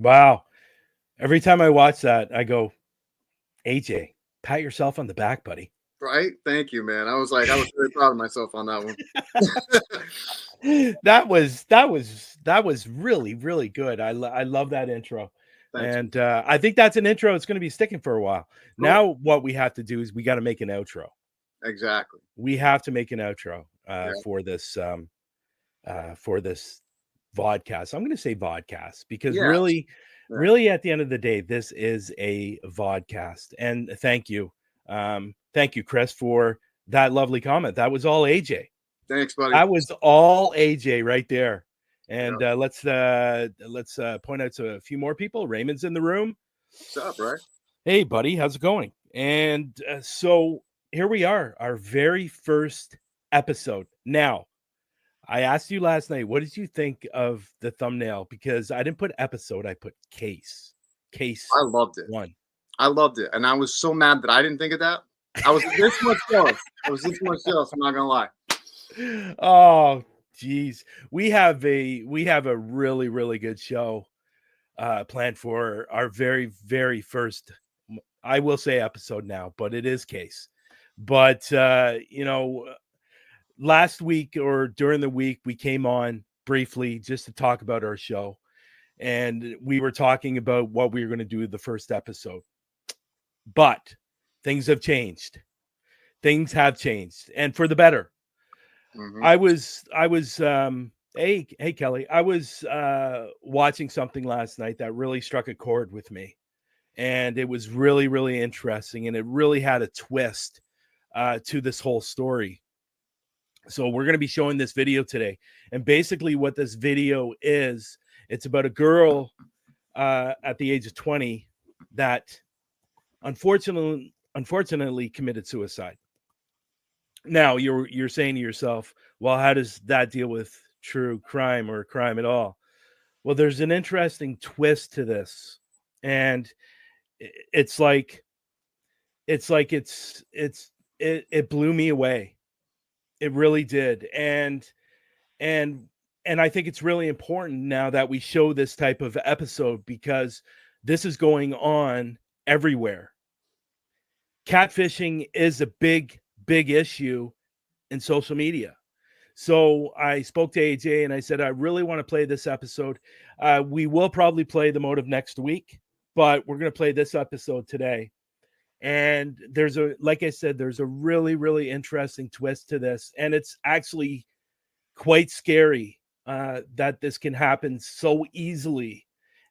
Wow. Every time I watch that, I go, AJ, pat yourself on the back, buddy. Right? Thank you, man. I was very proud of myself on that one. that was really, really good. I love that intro. Thanks. And I think that's an intro. It's going to be sticking for a while. Cool. Now, what we have to do is we got to make an outro. Exactly. We have to make an outro Yeah. for this vodcast. I'm going to say vodcast because Yeah. really, really at the end of the day, this is a vodcast. And thank you, Chris, for that lovely comment. That was all AJ. Thanks, buddy. That was all AJ right there. And Yeah. let's point out to a few more people. Raymond's in the room. What's up, right? Hey, buddy, how's it going? And so here we are, our very first episode. Now, I asked you last night, what did you think of the thumbnail? Because I didn't put episode, I put case. Case. I loved it. One. I loved it. And I was so mad that I didn't think of that. I was this much jealous. I'm not gonna lie. Oh, geez. We have a really, really good show planned for our very, very first, I will say episode now, but it is case. But last week or during the week, we came on briefly just to talk about our show. And we were talking about what we were going to do the first episode. But things have changed. Things have changed. And for the better. Mm-hmm. I was hey Kelly, I was watching something last night that really struck a chord with me. And it was really, really interesting. And it really had a twist to this whole story. So we're going to be showing this video today. And basically what this video is, it's about a girl at the age of 20 that unfortunately committed suicide. Now you're saying to yourself, well, how does that deal with true crime or crime at all? Well, there's an interesting twist to this. And it blew me away. It really did. And I think it's really important now that we show this type of episode because this is going on everywhere. Catfishing is a big issue in social media. So I spoke to AJ and I said, I really want to play this episode. We will probably play the motive next week, but we're going to play this episode today. And like I said, there's a really, really interesting twist to this. And it's actually quite scary that this can happen so easily.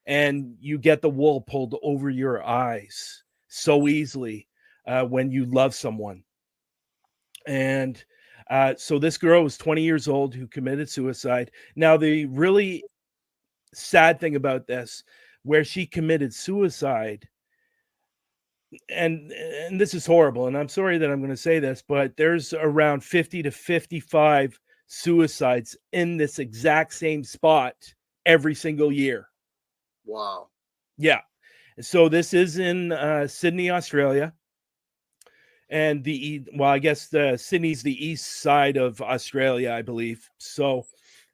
And you get the wool pulled over your eyes so easily when you love someone. And so this girl was 20 years old who committed suicide. Now, the really sad thing about this, where she committed suicide, and this is horrible, and I'm sorry that I'm going to say this, but there's around 50 to 55 suicides in this exact same spot every single year. Wow. Yeah. So this is in Sydney, Australia. And I guess Sydney's the east side of Australia, I believe. So,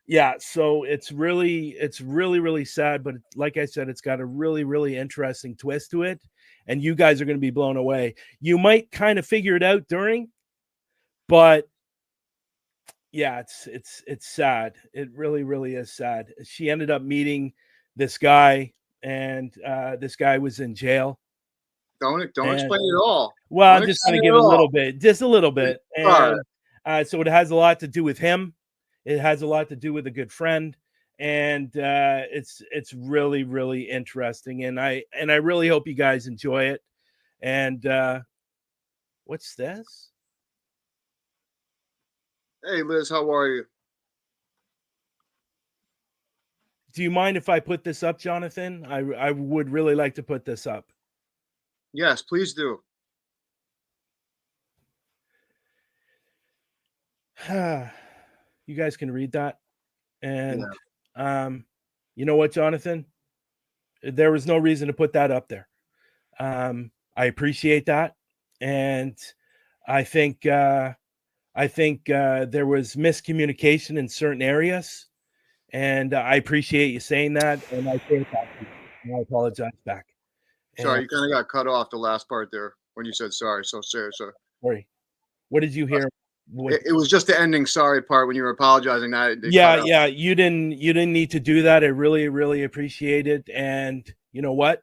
yeah, so it's really, really sad. But like I said, it's got a really, really interesting twist to it. And you guys are going to be blown away. You might kind of figure it out during, but yeah, it's sad. It really, really is sad. She ended up meeting this guy, and this guy was in jail. Don't explain it all. Well, I'm just going to give a little bit, just a little bit. And so it has a lot to do with him. It has a lot to do with a good friend. And it's really, really interesting. And I really hope you guys enjoy it. And what's this? Hey, Liz, how are you? do you mind if I put this up, Jonathan? I would really like to put this up. Yes, please do. You guys can read that. And Yeah. you know what, Jonathan? There was no reason to put that up there. I appreciate that. And I think there was miscommunication in certain areas. And I appreciate you saying that. And I say it back to you. And I apologize back. Sorry, And, you kind of got cut off the last part there when you said sorry. So sorry. sorry. What did you hear? It was just the ending sorry part when you were apologizing. That it cut out. Yeah. You didn't need to do that. I really, really appreciate it. And you know what?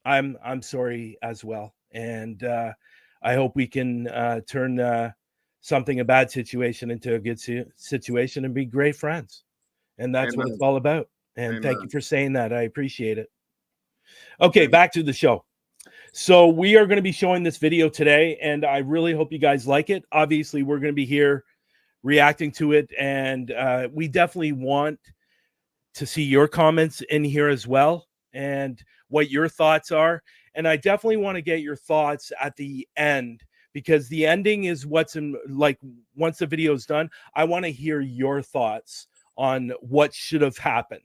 I'm sorry as well. And I hope we can turn a bad situation into a good situation and be great friends. And that's what Amen. it's all about. And Amen. thank you for saying that. I appreciate it. Okay, back to the show. So we are going to be showing this video today, and I really hope you guys like it. Obviously, we're going to be here reacting to it, and we definitely want to see your comments in here as well and what your thoughts are. And I definitely want to get your thoughts at the end, because the ending is what's in, like, once the video is done, I want to hear your thoughts on what should have happened.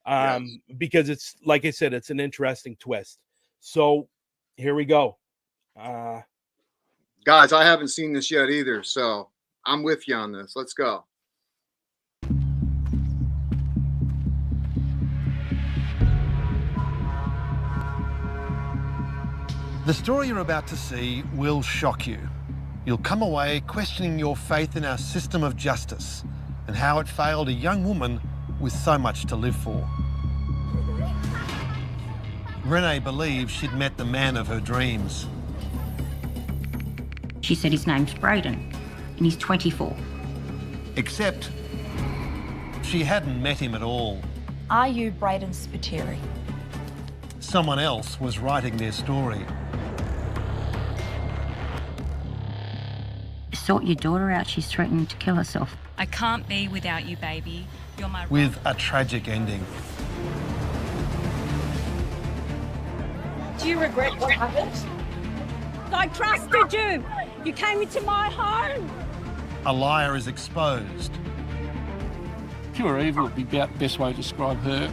Yes. Because it's, like I said, it's an interesting twist. So here we go. Guys, I haven't seen this yet either, so I'm with you on this. Let's go. The story you're about to see will shock you. You'll come away questioning your faith in our system of justice and how it failed a young woman with so much to live for. Renee believes she'd met the man of her dreams. She said his name's Braden and he's 24. Except she hadn't met him at all. Are you Braden Spiteri? Someone else was writing their story. Sort your daughter out, she's threatening to kill herself. I can't be without you, baby. You're my with a tragic ending. Do you regret what happened? I trusted you. You came into my home. A liar is exposed. Pure evil would be about the best way to describe her.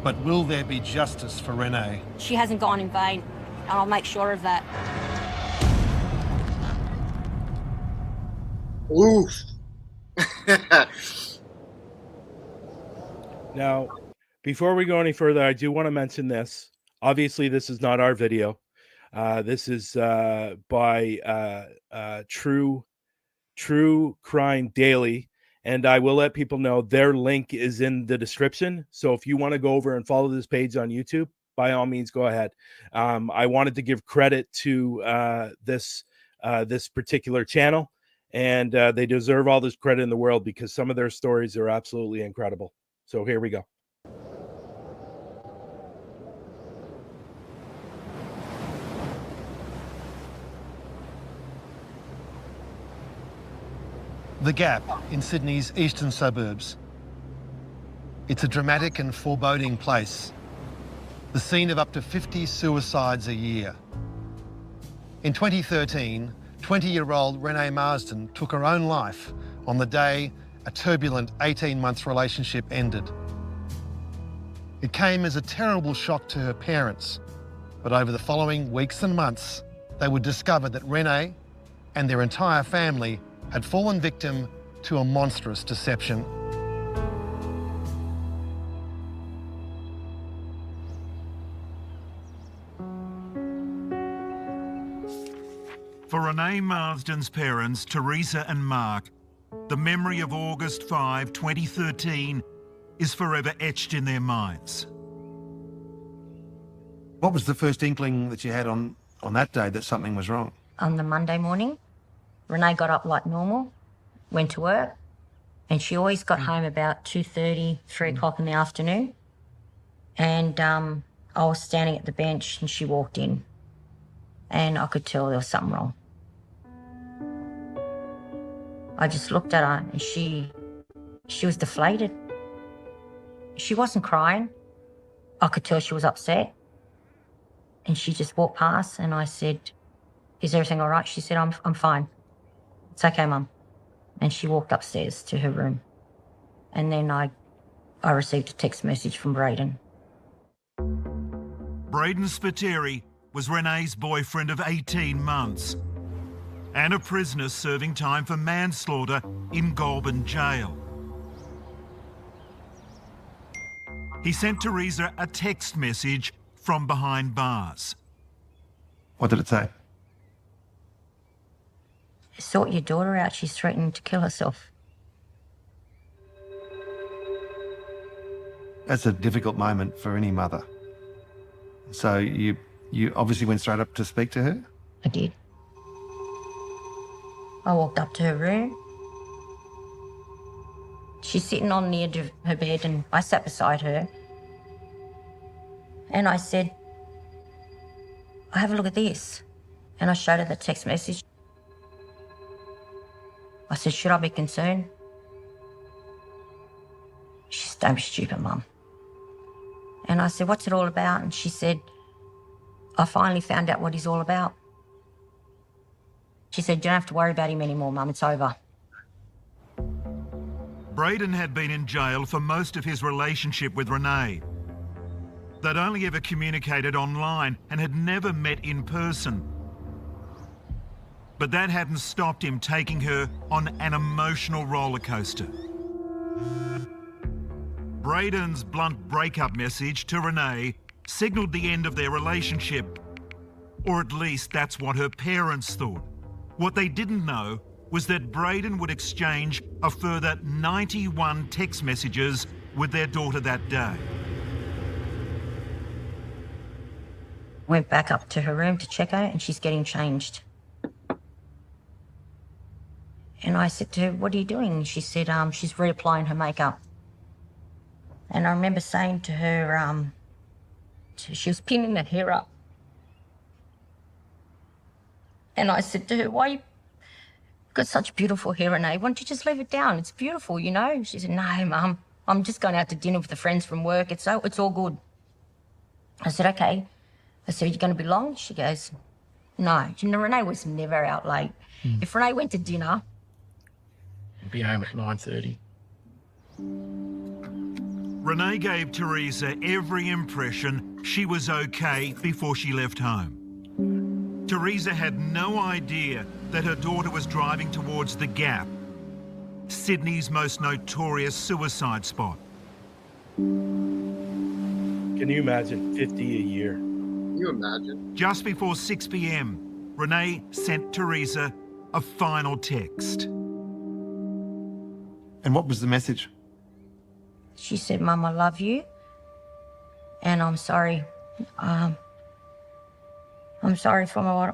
But will there be justice for Renee? She hasn't gone in vain, and I'll make sure of that. Oof. Now, before we go any further, I do want to mention this. Obviously, this is not our video. This is by True Crime Daily, and I will let people know their link is in the description. So if you want to go over and follow this page on YouTube, by all means, go ahead. I wanted to give credit to this particular channel, and they deserve all this credit in the world because some of their stories are absolutely incredible. So here we go. The Gap in Sydney's eastern suburbs. It's a dramatic and foreboding place, the scene of up to 50 suicides a year. In 2013, 20-year-old Renee Marsden took her own life on the day a turbulent 18-month relationship ended. It came as a terrible shock to her parents, but over the following weeks and months, they would discover that Renee and their entire family had fallen victim to a monstrous deception. For Renee Marsden's parents, Teresa and Mark, the memory of August 5, 2013 is forever etched in their minds. What was the first inkling that you had on that day that something was wrong? On the Monday morning, Renee got up like normal, went to work, and she always got home about 2:30, 3 o'clock in the afternoon. And I was standing at the bench and she walked in, and I could tell there was something wrong. I just looked at her and she was deflated. She wasn't crying. I could tell she was upset. And she just walked past and I said, "Is everything all right?" She said, I'm fine. It's okay, Mum. And she walked upstairs to her room. And then I received a text message from Braden. Braden Spiteri was Renee's boyfriend of 18 months and a prisoner serving time for manslaughter in Goulburn jail. He sent Teresa a text message from behind bars. What did it say? "Sort your daughter out. She's threatening to kill herself." That's a difficult moment for any mother. So you obviously went straight up to speak to her? I did. I walked up to her room. She's sitting on the edge of her bed and I sat beside her. And I said, "I have a look at this." And I showed her the text message. I said, "Should I be concerned?" She said, "Don't be stupid, Mum." And I said, "What's it all about?" And she said, "I finally found out what he's all about." She said, "You don't have to worry about him anymore, Mum, it's over." Braden had been in jail for most of his relationship with Renee. They'd only ever communicated online and had never met in person. But that hadn't stopped him taking her on an emotional roller coaster. Braden's blunt breakup message to Renee signalled the end of their relationship. Or at least that's what her parents thought. What they didn't know was that Braden would exchange a further 91 text messages with their daughter that day. Went back up to her room to check her and she's getting changed. And I said to her, "What are you doing?" She said, she's reapplying her makeup. And I remember saying to her, she was pinning her hair up. And I said to her, "Why you got such beautiful hair, Renee? Why don't you just leave it down? It's beautiful, you know?" She said, "No, Mum, I'm just going out to dinner with the friends from work. It's all good." I said, "Okay." I said, "You going to be long?" She goes, "No." You know, Renee was never out late. If Renee went to dinner, I'd be home at 9:30. Renee gave Teresa every impression she was okay before she left home. Teresa had no idea that her daughter was driving towards the Gap, Sydney's most notorious suicide spot. Can you imagine 50 a year? Can you imagine? Just before 6 p.m, Renee sent Teresa a final text. And what was the message? she said, "Mum, I love you. And I'm sorry. I'm sorry for my..."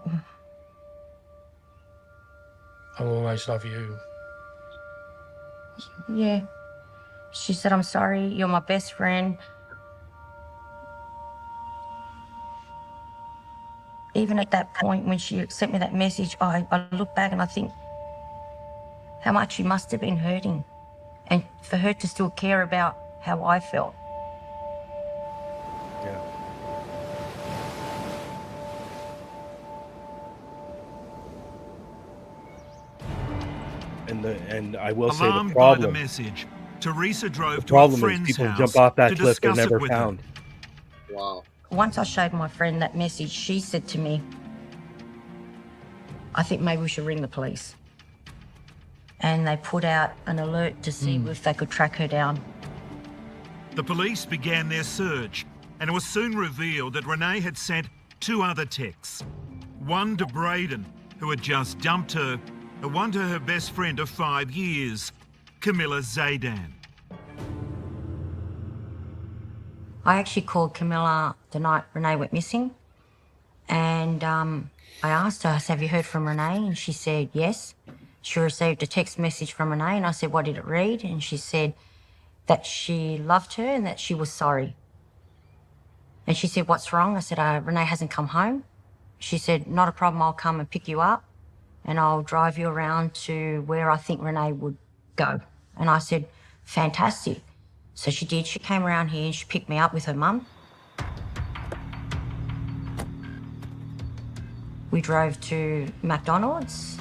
I'll always love you. Yeah. She said, "I'm sorry, you're my best friend." Even at that point when she sent me that message, I look back and I think how much she must have been hurting. And for her to still care about how I felt. Yeah. And I will say the Alarmed by the problem. message, Teresa drove The to a problem is friend's people house jump off that to cliff, they're discuss it never with her. found. Wow. Once I showed my friend that message, she said to me, "I think maybe we should ring the police." And they put out an alert to see if they could track her down. The police began their search, and it was soon revealed that Renee had sent 2 other texts. One to Braden, who had just dumped her, and one to her best friend of 5 years, Camilla Zaydan. I actually called Camilla the night Renee went missing. And I asked her, I said, "Have you heard from Renee?" And she said, yes. She received a text message from Renee and I said, "What did it read?" And she said that she loved her and that she was sorry. And she said, "What's wrong?" I said, "Renee hasn't come home." She said, "Not a problem, I'll come and pick you up and I'll drive you around to where I think Renee would go." And I said, "Fantastic." So she did. She came around here and she picked me up with her mum. We drove to McDonald's,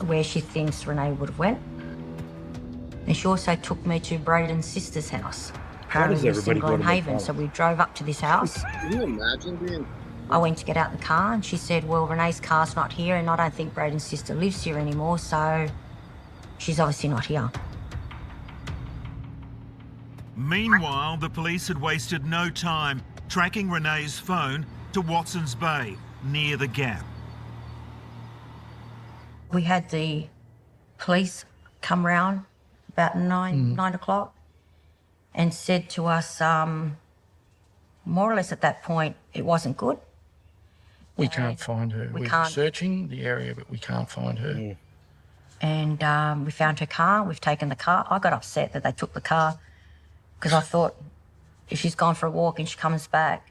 where she thinks Renee would have went. And she also took me to Braden's sister's house. Apparently we were single in Haven, so we drove up to this house. Can you imagine being... I went to get out the car and she said, well, Renee's car's not here and I don't think Braden's sister lives here anymore, so she's obviously not here. Meanwhile, the police had wasted no time tracking Renee's phone to Watson's Bay, near the Gap. We had the police come round about 9 o'clock and said to us, more or less at that point, it wasn't good. We can't find her. We're searching the area, but we can't find her. And we found her car. We've taken the car. I got upset that they took the car because I thought if she's gone for a walk and she comes back,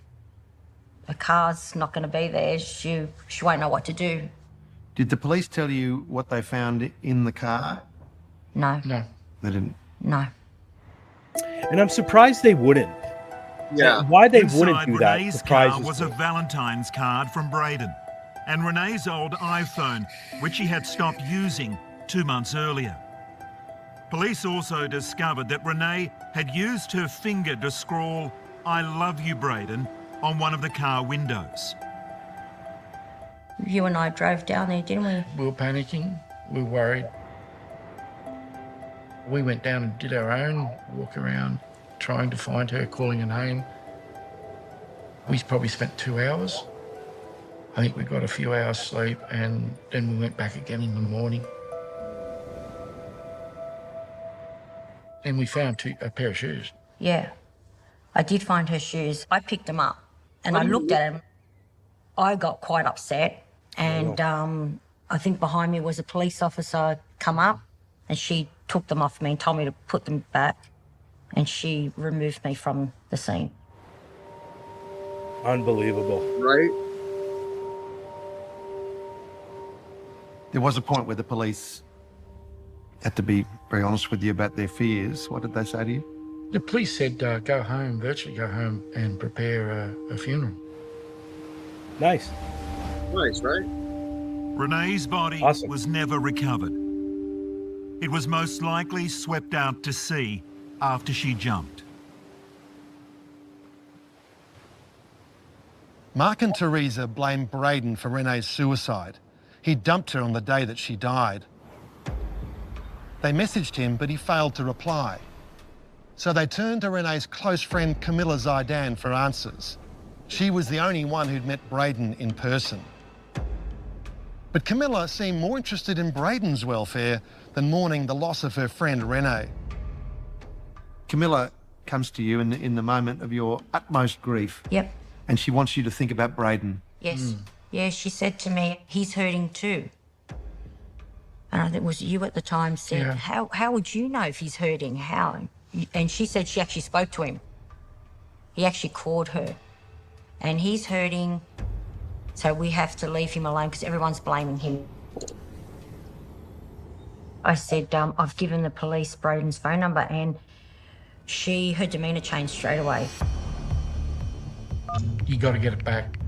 her car's not going to be there. She won't know what to do. Did the police tell you what they found in the car? No. No. They didn't? No. And I'm surprised they wouldn't. Yeah. Why they Inside wouldn't do that Renee's car surprises was me. a Valentine's card from Braden and Renee's old iPhone, which she had stopped using 2 months earlier. Police also discovered that Renee had used her finger to scrawl, "I love you, Braden," on one of the car windows. You and I drove down there, didn't we? We were panicking. We were worried. We went down and did our own walk around, trying to find her, calling her name. We probably spent 2 hours. I think we got a few hours sleep and then we went back again in the morning. And we found a pair of shoes. Yeah. I did find her shoes. I picked them up and I looked at them. I got quite upset and I think behind me was a police officer come up and she took them off me and told me to put them back and she removed me from the scene. Unbelievable. Right? There was a point where the police had to be very honest with you about their fears. What did they say to you? The police said go home, virtually go home and prepare a funeral. Nice. Nice, right? Renee's body was never recovered. It was most likely swept out to sea after she jumped. Mark and Teresa blamed Braden for Renee's suicide. He dumped her on the day that she died. They messaged him, but he failed to reply. So they turned to Renee's close friend Camilla Zaidan for answers. She was the only one who'd met Braden in person. But Camilla seemed more interested in Braden's welfare than mourning the loss of her friend Renee. Camilla comes to you in the moment of your utmost grief. Yep. And she wants you to think about Braden. Yes. Yeah, she said to me, he's hurting too. And I think it was you at the time said, how would you know if he's hurting? How? And she said she actually spoke to him. He actually called her. And he's hurting, so we have to leave him alone because everyone's blaming him. I said, I've given the police Braden's phone number, and her demeanour changed straight away. You got to get it back.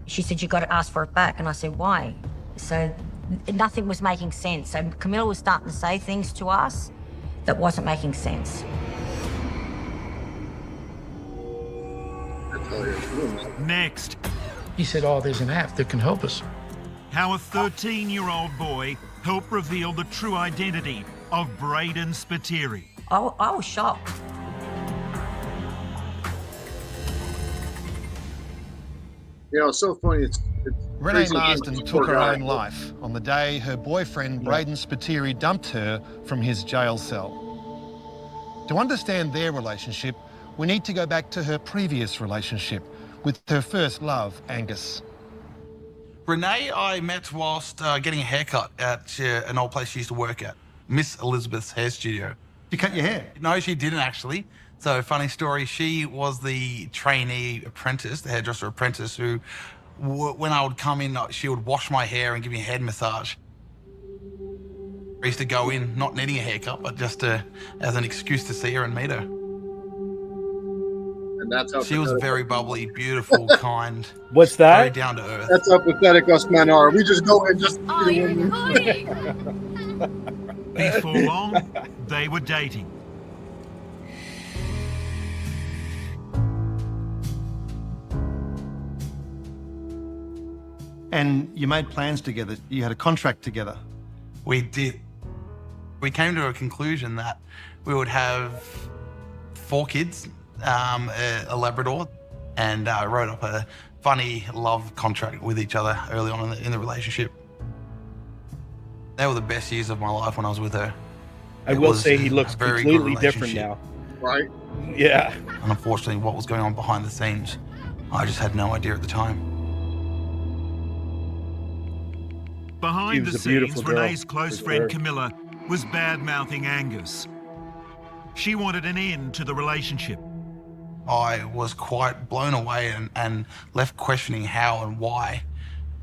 She said, you got to ask for it back. And I said, why? So nothing was making sense. So Camilla was starting to say things to us that wasn't making sense. Next, He said, oh, there's an app that can help us. how a 13-year-old boy helped reveal the true identity of Braden Spiteri. I was shocked. You know, it's so funny. It's Renee crazy. Marsden Poor took her guy. own life on the day her boyfriend, Braden Spiteri, dumped her from his jail cell. To understand their relationship, we need to go back to her previous relationship with her first love, Angus. Renee, I met whilst getting a haircut at an old place she used to work at, Miss Elizabeth's hair studio. You cut your hair? No, she didn't actually. So, funny story, she was the trainee apprentice, the hairdresser apprentice, who, when I would come in, she would wash my hair and give me a head massage. I used to go in, not needing a haircut, but just as an excuse to see her and meet her. And that's how She was pathetic- very bubbly, beautiful, kind, What's very that? down to earth. That's how pathetic us men are. We just go and just. Oh, you goody! Before long, they were dating. And you made plans together. You had a contract together. We did. We came to a conclusion that we would have 4 kids, a Labrador, and wrote up a funny love contract with each other early on in the relationship. They were the best years of my life when I was with her. I It will was say he a looks very good completely different now. relationship. Right? Yeah. And unfortunately, what was going on behind the scenes, I just had no idea at the time. Behind the was a beautiful scenes, girl, Renee's close for friend sure. Camilla was bad-mouthing Angus. She wanted an end to the relationship. I was quite blown away and left questioning how and why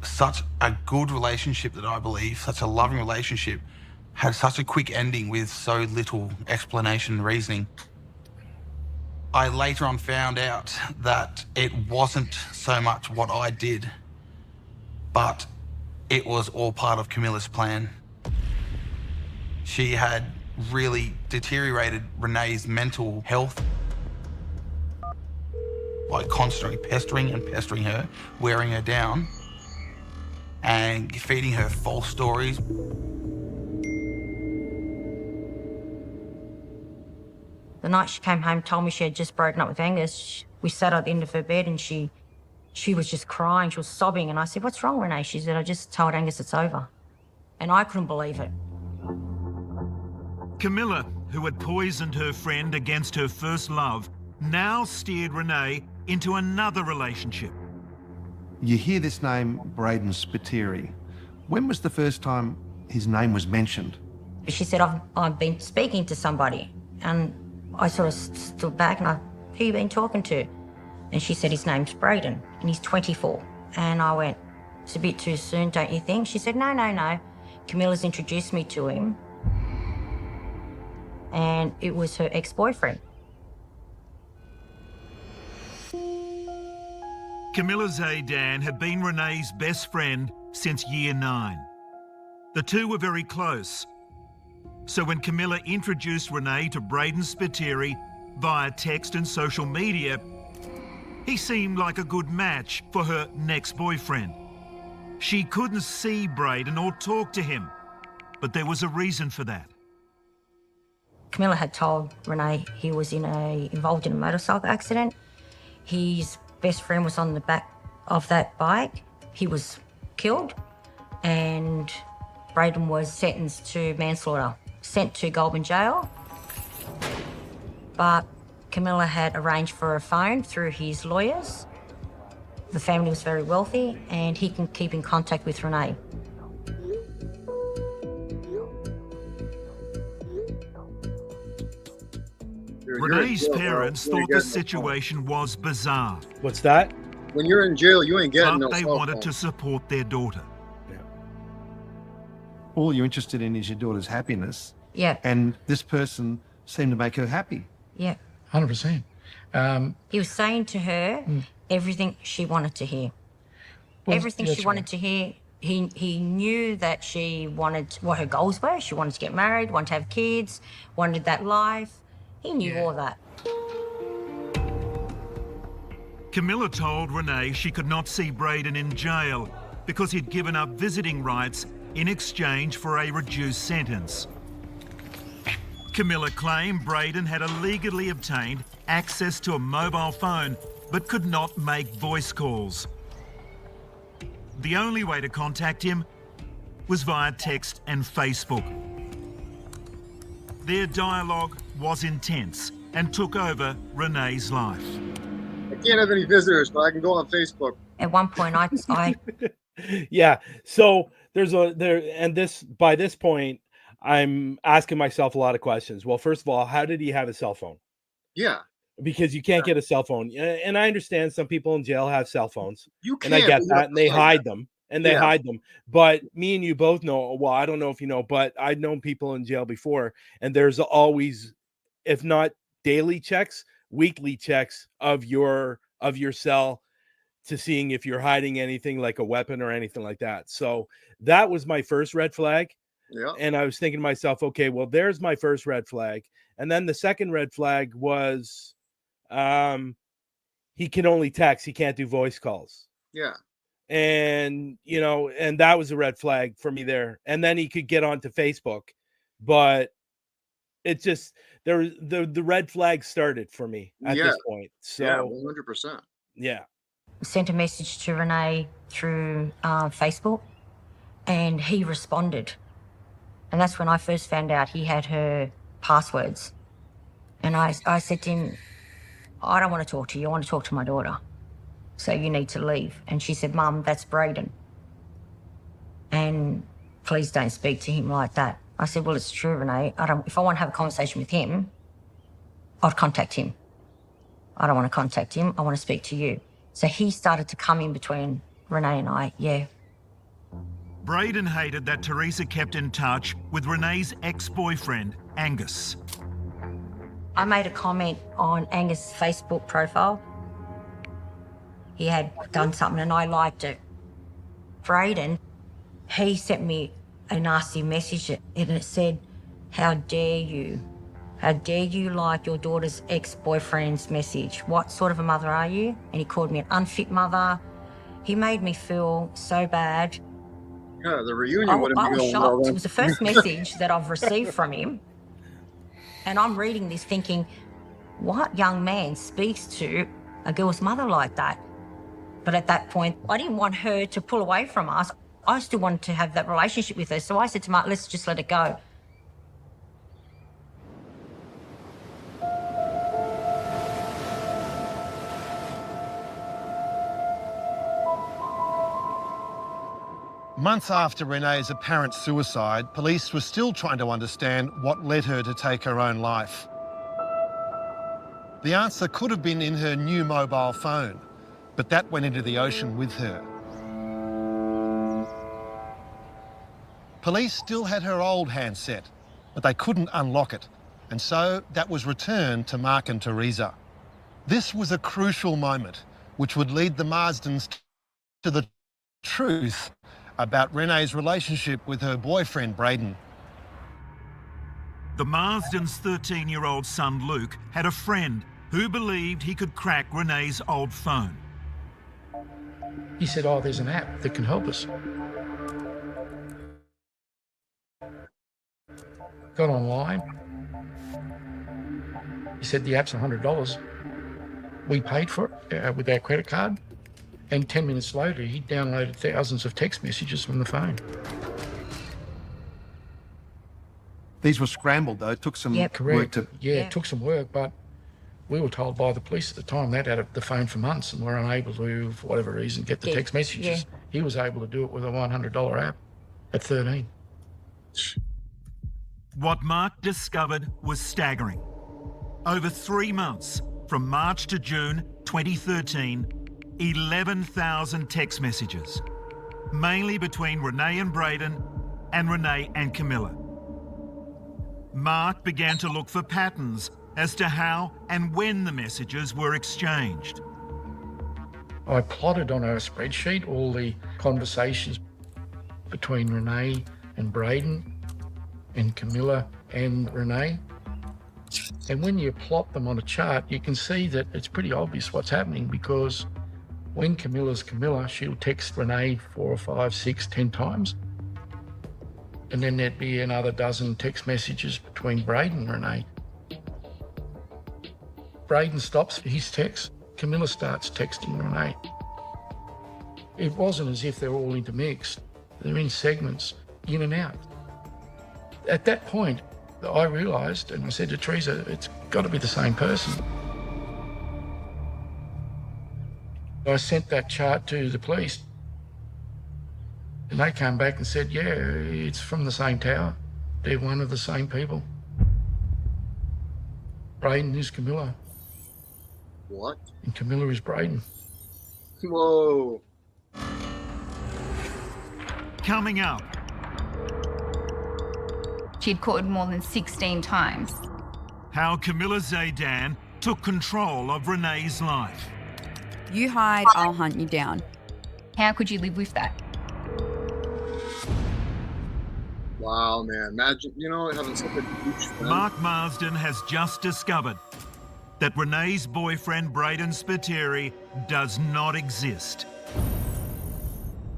such a good relationship that I believe, such a loving relationship, had such a quick ending with so little explanation and reasoning. I later on found out that it wasn't so much what I did, but it was all part of Camilla's plan. She had really deteriorated Renee's mental health by constantly pestering her, wearing her down, and feeding her false stories. The night she came home, told me she had just broken up with Angus. We sat at the end of her bed and she was just crying. She was sobbing. And I said, "What's wrong, Renee?" She said, "I just told Angus it's over." And I couldn't believe it. Camilla, who had poisoned her friend against her first love, now steered Renee into another relationship. You hear this name, Braden Spiteri. When was the first time his name was mentioned? She said, I've been speaking to somebody. And I sort of stood back and who you been talking to? And she said, his name's Braden and he's 24. And I went, it's a bit too soon, don't you think? She said, no. Camilla's introduced me to him. And it was her ex-boyfriend. Camilla Zaydan had been Renee's best friend since year 9. The two were very close. So when Camilla introduced Renee to Braden Spiteri via text and social media, he seemed like a good match for her next boyfriend. She couldn't see Braden or talk to him, but there was a reason for that. Camilla had told Renee he was involved in a motorcycle accident. His best friend was on the back of that bike. He was killed and Braden was sentenced to manslaughter, sent to Goulburn jail. But Camilla had arranged for a phone through his lawyers. The family was very wealthy and he can keep in contact with Renee. Renee's parents thought the situation was bizarre. What's that? When you're in jail, you ain't getting no But they cell wanted phone. to support their daughter. All you're interested in is your daughter's happiness. Yeah. And this person seemed to make her happy. Yeah. 100%. He was saying to her everything she wanted to hear. Well, Everything that's she wanted to hear. He knew that she wanted what her goals were. She wanted to get married, wanted to have kids, wanted that life. He knew all that. Camilla told Renee she could not see Braden in jail because he'd given up visiting rights in exchange for a reduced sentence. Camilla claimed Braden had illegally obtained access to a mobile phone but could not make voice calls. The only way to contact him was via text and Facebook. Their dialogue was intense and took over Renee's life. I can't have any visitors, but I can go on Facebook. At one point, I Yeah. So by this point, I'm asking myself a lot of questions. Well, first of all, how did he have a cell phone? Yeah. Because you can't get a cell phone. And I understand some people in jail have cell phones. You And I can't, get but you that. have And to they say hide that. them. And they Yeah. hide them. But me and you both know, well, I don't know if you know, but I've known people in jail before. And there's always, if not daily checks, weekly checks of your cell to seeing if you're hiding anything like a weapon or anything like that. So that was my first red flag. Yeah. And I was thinking to myself, okay, well, there's my first red flag. And then the second red flag was he can only text. He can't do voice calls. Yeah. And, you know, and that was a red flag for me there. And then he could get onto Facebook, but it just, the red flag started for me at this point. So yeah, 100%. Yeah. Sent a message to Renee through Facebook, and he responded. And that's when I first found out he had her passwords. And I said to him, I don't want to talk to you. I want to talk to my daughter. So you need to leave. And she said, Mum, that's Braden. And please don't speak to him like that. I said, well, it's true, Renee. If I want to have a conversation with him, I'd contact him. I don't want to contact him. I want to speak to you. So he started to come in between Renee and I, yeah. Braden hated that Teresa kept in touch with Renee's ex-boyfriend, Angus. I made a comment on Angus' Facebook profile. He had done something and I liked it. Braden, he sent me a nasty message and it said, how dare you? How dare you like your daughter's ex-boyfriend's message? What sort of a mother are you? And he called me an unfit mother. He made me feel so bad. Yeah, the reunion would have I been was going well shocked. then. It was the first message that I've received from him. And I'm reading this thinking, what young man speaks to a girl's mother like that? But at that point, I didn't want her to pull away from us. I still wanted to have that relationship with her. So I said to Mark, let's just let it go. Months after Renee's apparent suicide, police were still trying to understand what led her to take her own life. The answer could have been in her new mobile phone, but that went into the ocean with her. Police still had her old handset, but they couldn't unlock it, and so that was returned to Mark and Teresa. This was a crucial moment, which would lead the Marsdens to the truth about Renee's relationship with her boyfriend, Braden. The Marsdens' 13-year-old son, Luke, had a friend who believed he could crack Renee's old phone. He said, oh, there's an app that can help us. Got online. He said, the app's $100. We paid for it with our credit card. And 10 minutes later, he downloaded thousands of text messages from the phone. These were scrambled, though. It took some work to... Yeah, it took some work, but we were told by the police at the time they'd had the phone for months and were unable to, for whatever reason, get the text messages. He was able to do it with a $100 app at 13. What Mark discovered was staggering. Over 3 months, from March to June 2013, 11,000 text messages, mainly between Renee and Braden and Renee and Camilla. Mark began to look for patterns as to how and when the messages were exchanged. I plotted on a spreadsheet all the conversations between Renee and Braden and Camilla and Renee. And when you plot them on a chart, you can see that it's pretty obvious what's happening, because when Camilla's Camilla, she'll text Renee 4 or 5, 6, 10 times. And then there'd be another dozen text messages between Braden and Renee. Braden stops his text, Camilla starts texting Renee. It wasn't as if they're all intermixed. They're in segments, in and out. At that point, I realised, and I said to Teresa, it's got to be the same person. I sent that chart to the police and they came back and said, yeah, it's from the same tower. They're one of the same people. Braden is Camilla. What? And Camilla is Braden. Whoa. Coming up. She'd called more than 16 times. How Camilla Zaydan took control of Renee's life. You hide, I'll hunt you down. How could you live with that? Wow, man. Imagine, having such a huge friend. Mark Marsden has just discovered that Renee's boyfriend, Braden Spiteri, does not exist.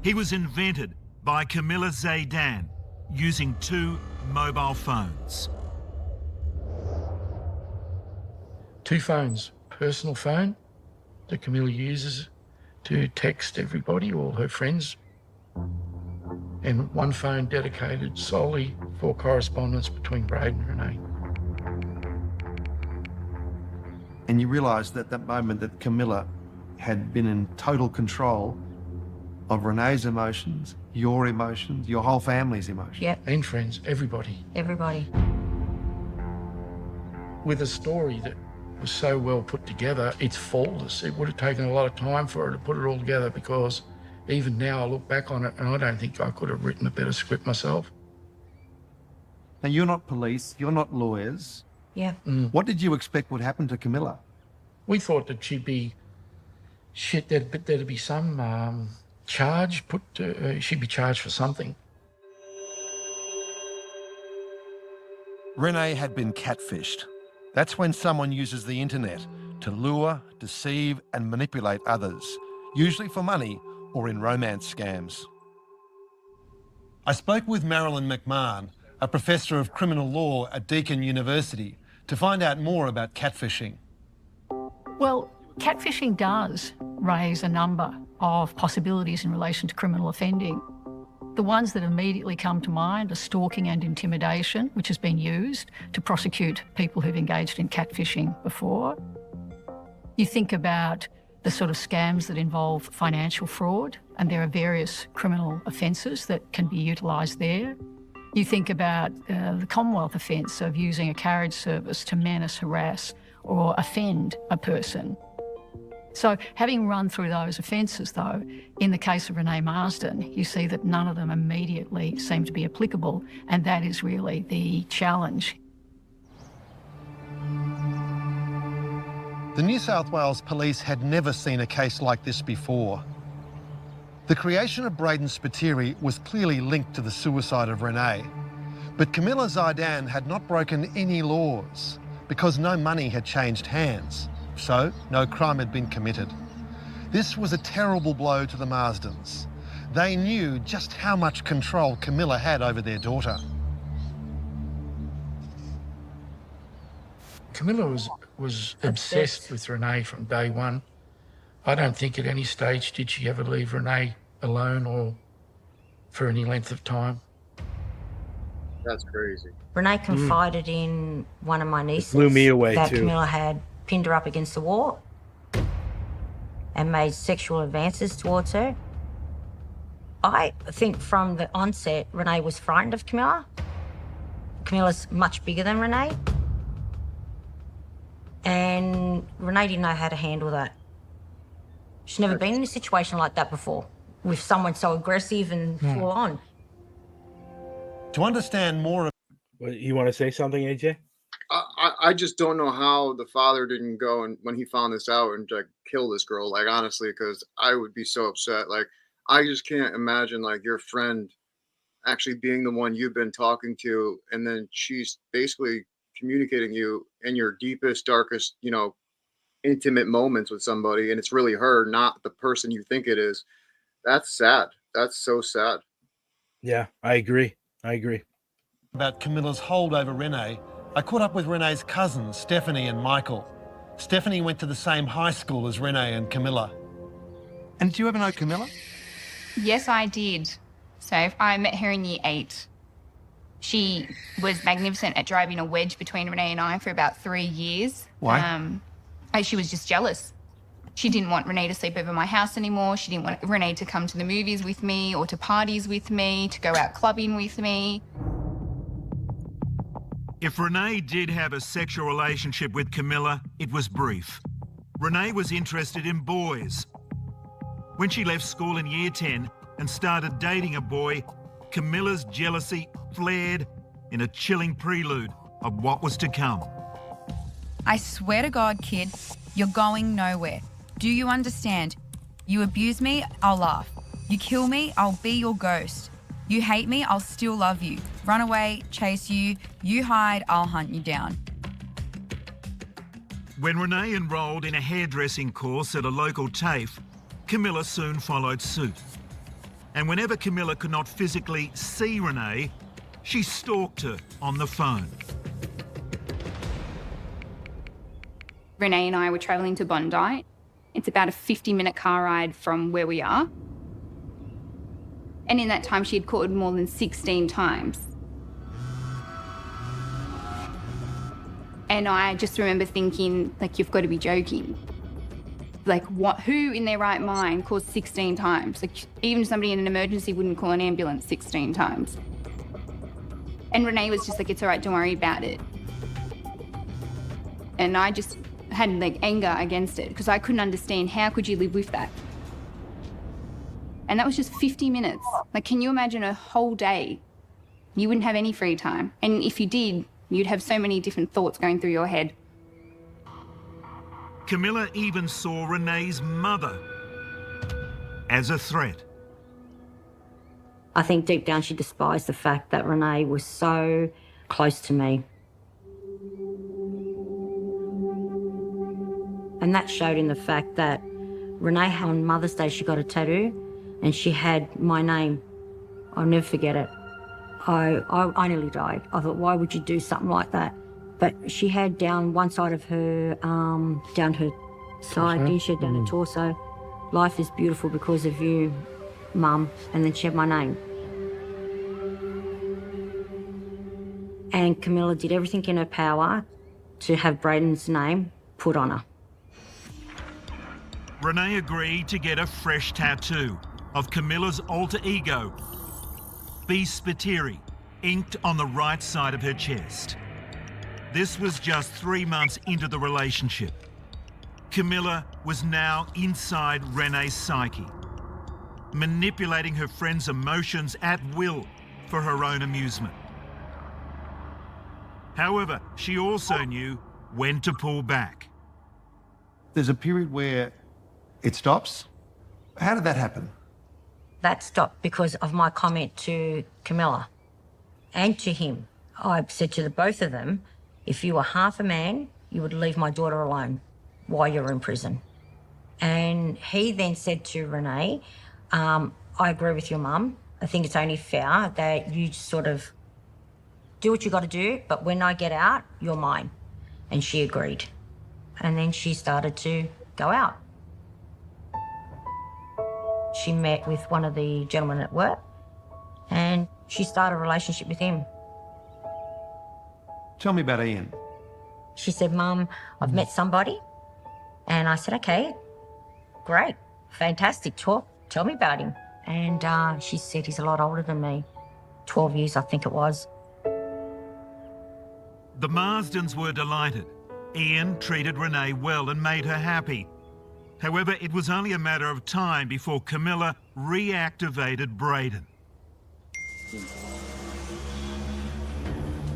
He was invented by Camilla Zaydan using 2 mobile phones. 2 phones. Personal phone that Camilla uses to text everybody or her friends, and 1 phone dedicated solely for correspondence between Braden and Renee. And you realised at that moment that Camilla had been in total control of Renee's emotions, your whole family's emotions. Yep. And friends, everybody. Everybody. With a story that was so well put together, it's faultless. It would have taken a lot of time for her to put it all together, because even now I look back on it and I don't think I could have written a better script myself. Now, you're not police, you're not lawyers. Yeah. What did you expect would happen to Camilla? We thought that she'd be, there'd be some charge put to, she'd be charged for something. Renee had been catfished. That's when someone uses the internet to lure, deceive and manipulate others, usually for money or in romance scams. I spoke with Marilyn McMahon, a professor of criminal law at Deakin University, to find out more about catfishing. Well, catfishing does raise a number of possibilities in relation to criminal offending. The ones that immediately come to mind are stalking and intimidation, which has been used to prosecute people who've engaged in catfishing before. You think about the sort of scams that involve financial fraud, and there are various criminal offences that can be utilised there. You think about the Commonwealth offence of using a carriage service to menace, harass or offend a person. So having run through those offences, though, in the case of Renee Marsden, you see that none of them immediately seem to be applicable, and that is really the challenge. The New South Wales Police had never seen a case like this before. The creation of Braden Spiteri was clearly linked to the suicide of Renee, but Camilla Zaydan had not broken any laws because no money had changed hands. So, no crime had been committed. This was a terrible blow to the Marsdens. They knew just how much control Camilla had over their daughter. Camilla was obsessed with Renee from day one. I don't think at any stage did she ever leave Renee alone or for any length of time. That's crazy. Renee confided in one of my nieces blew me away that too. Camilla had pinned her up against the wall and made sexual advances towards her. I think from the onset, Renee was frightened of Camilla. Camilla's much bigger than Renee. And Renee didn't know how to handle that. She's never been in a situation like that before, with someone so aggressive and full on. To understand more... You want to say something, AJ? I just don't know how the father didn't go and when he found this out and like kill this girl, like honestly, because I would be so upset. Like I just can't imagine like your friend actually being the one you've been talking to, and then she's basically communicating you in your deepest, darkest, intimate moments with somebody, and it's really her, not the person you think it is. That's sad. That's so sad. Yeah, I agree. About Camilla's hold over Renee, I caught up with Renee's cousins, Stephanie and Michael. Stephanie went to the same high school as Renee and Camilla. And did you ever know Camilla? Yes, I did. So I met her in year 8. She was magnificent at driving a wedge between Renee and I for about 3 years. Why? She was just jealous. She didn't want Renee to sleep over my house anymore. She didn't want Renee to come to the movies with me or to parties with me, to go out clubbing with me. If Renee did have a sexual relationship with Camilla, it was brief. Renee was interested in boys. When she left school in year 10 and started dating a boy, Camilla's jealousy flared in a chilling prelude of what was to come. I swear to God, kid, you're going nowhere. Do you understand? You abuse me, I'll laugh. You kill me, I'll be your ghost. You hate me, I'll still love you. Run away, chase you. You hide, I'll hunt you down. When Renee enrolled in a hairdressing course at a local TAFE, Camilla soon followed suit. And whenever Camilla could not physically see Renee, she stalked her on the phone. Renee and I were travelling to Bondi. It's about a 50-minute car ride from where we are. And in that time, she had called more than 16 times. And I just remember thinking, like, you've got to be joking. Like, what? Who in their right mind calls 16 times? Like, even somebody in an emergency wouldn't call an ambulance 16 times. And Renee was just like, it's all right, don't worry about it. And I just had, like, anger against it because I couldn't understand, how could you live with that? And that was just 50 minutes. Like, can you imagine a whole day? You wouldn't have any free time. And if you did, you'd have so many different thoughts going through your head. Camilla even saw Renee's mother as a threat. I think deep down she despised the fact that Renee was so close to me. And that showed in the fact that Renee, on Mother's Day, she got a tattoo and she had my name. I'll never forget it. I nearly died. I thought, why would you do something like that? But she had down one side of her, down her side, didn't she? Down her torso. Life is beautiful because of you, Mum. And then she had my name. And Camilla did everything in her power to have Braden's name put on her. Renee agreed to get a fresh tattoo of Camilla's alter ego, B. Spiteri, inked on the right side of her chest. This was just 3 months into the relationship. Camilla was now inside Renee's psyche, manipulating her friend's emotions at will for her own amusement. However, she also knew when to pull back. There's a period where it stops. How did that happen? That stopped because of my comment to Camilla and to him. I said to the both of them, if you were half a man, you would leave my daughter alone while you're in prison. And he then said to Renee, I agree with your mum. I think it's only fair that you sort of do what you got to do, but when I get out, you're mine. And she agreed. And then she started to go out. She met with one of the gentlemen at work and she started a relationship with him. Tell me about Ian. She said, Mum, I've met somebody. And I said, okay, great, fantastic, tell me about him. And she said, he's a lot older than me, 12 years, I think it was. The Marsdens were delighted. Ian treated Renee well and made her happy. However, it was only a matter of time before Camilla reactivated Braden.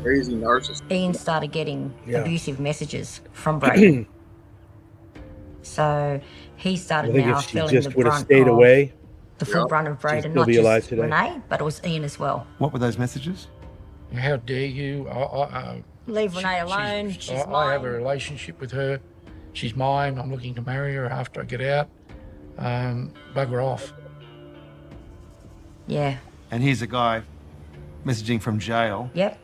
Crazy narcissist. Ian started getting abusive messages from Braden. So he started now feeling the brunt of the full brunt of Braden, not just Renee, but it was Ian as well. What were those messages? How dare you? Leave Renee alone. She's mine. I have a relationship with her. She's mine. I'm looking to marry her after I get out. Bugger off. Yeah. And here's a guy messaging from jail. Yep.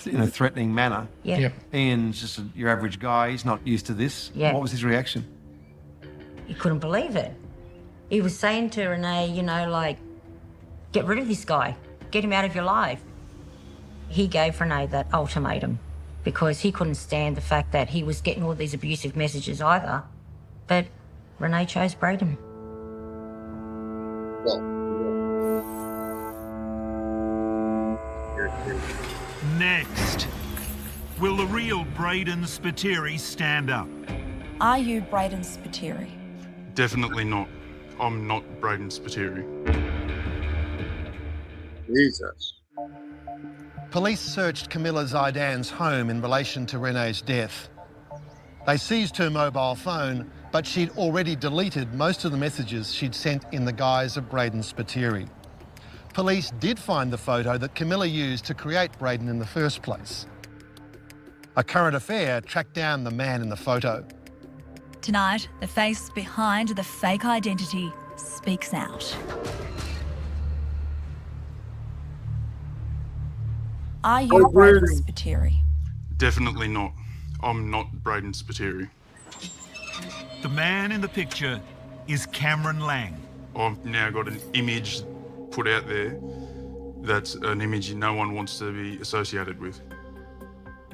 In a threatening manner. Yep. Ian's just your average guy. He's not used to this. Yeah. What was his reaction? He couldn't believe it. He was saying to Renee, you know, like, get rid of this guy. Get him out of your life. He gave Renee that ultimatum because he couldn't stand the fact that he was getting all these abusive messages either. But Renee chose Braden. Next, will the real Braden Spiteri stand up? Are you Braden Spiteri? Definitely not. I'm not Braden Spiteri. Jesus. Police searched Camilla Zaidan's home in relation to Renee's death. They seized her mobile phone, but she'd already deleted most of the messages she'd sent in the guise of Braden Spiteri. Police did find the photo that Camilla used to create Braden in the first place. A current affair tracked down the man in the photo. Tonight, the face behind the fake identity speaks out. Are you Braden Spiteri? Definitely not. I'm not Braden Spiteri. The man in the picture is Cameron Lang. I've now got an image put out there that's an image no one wants to be associated with.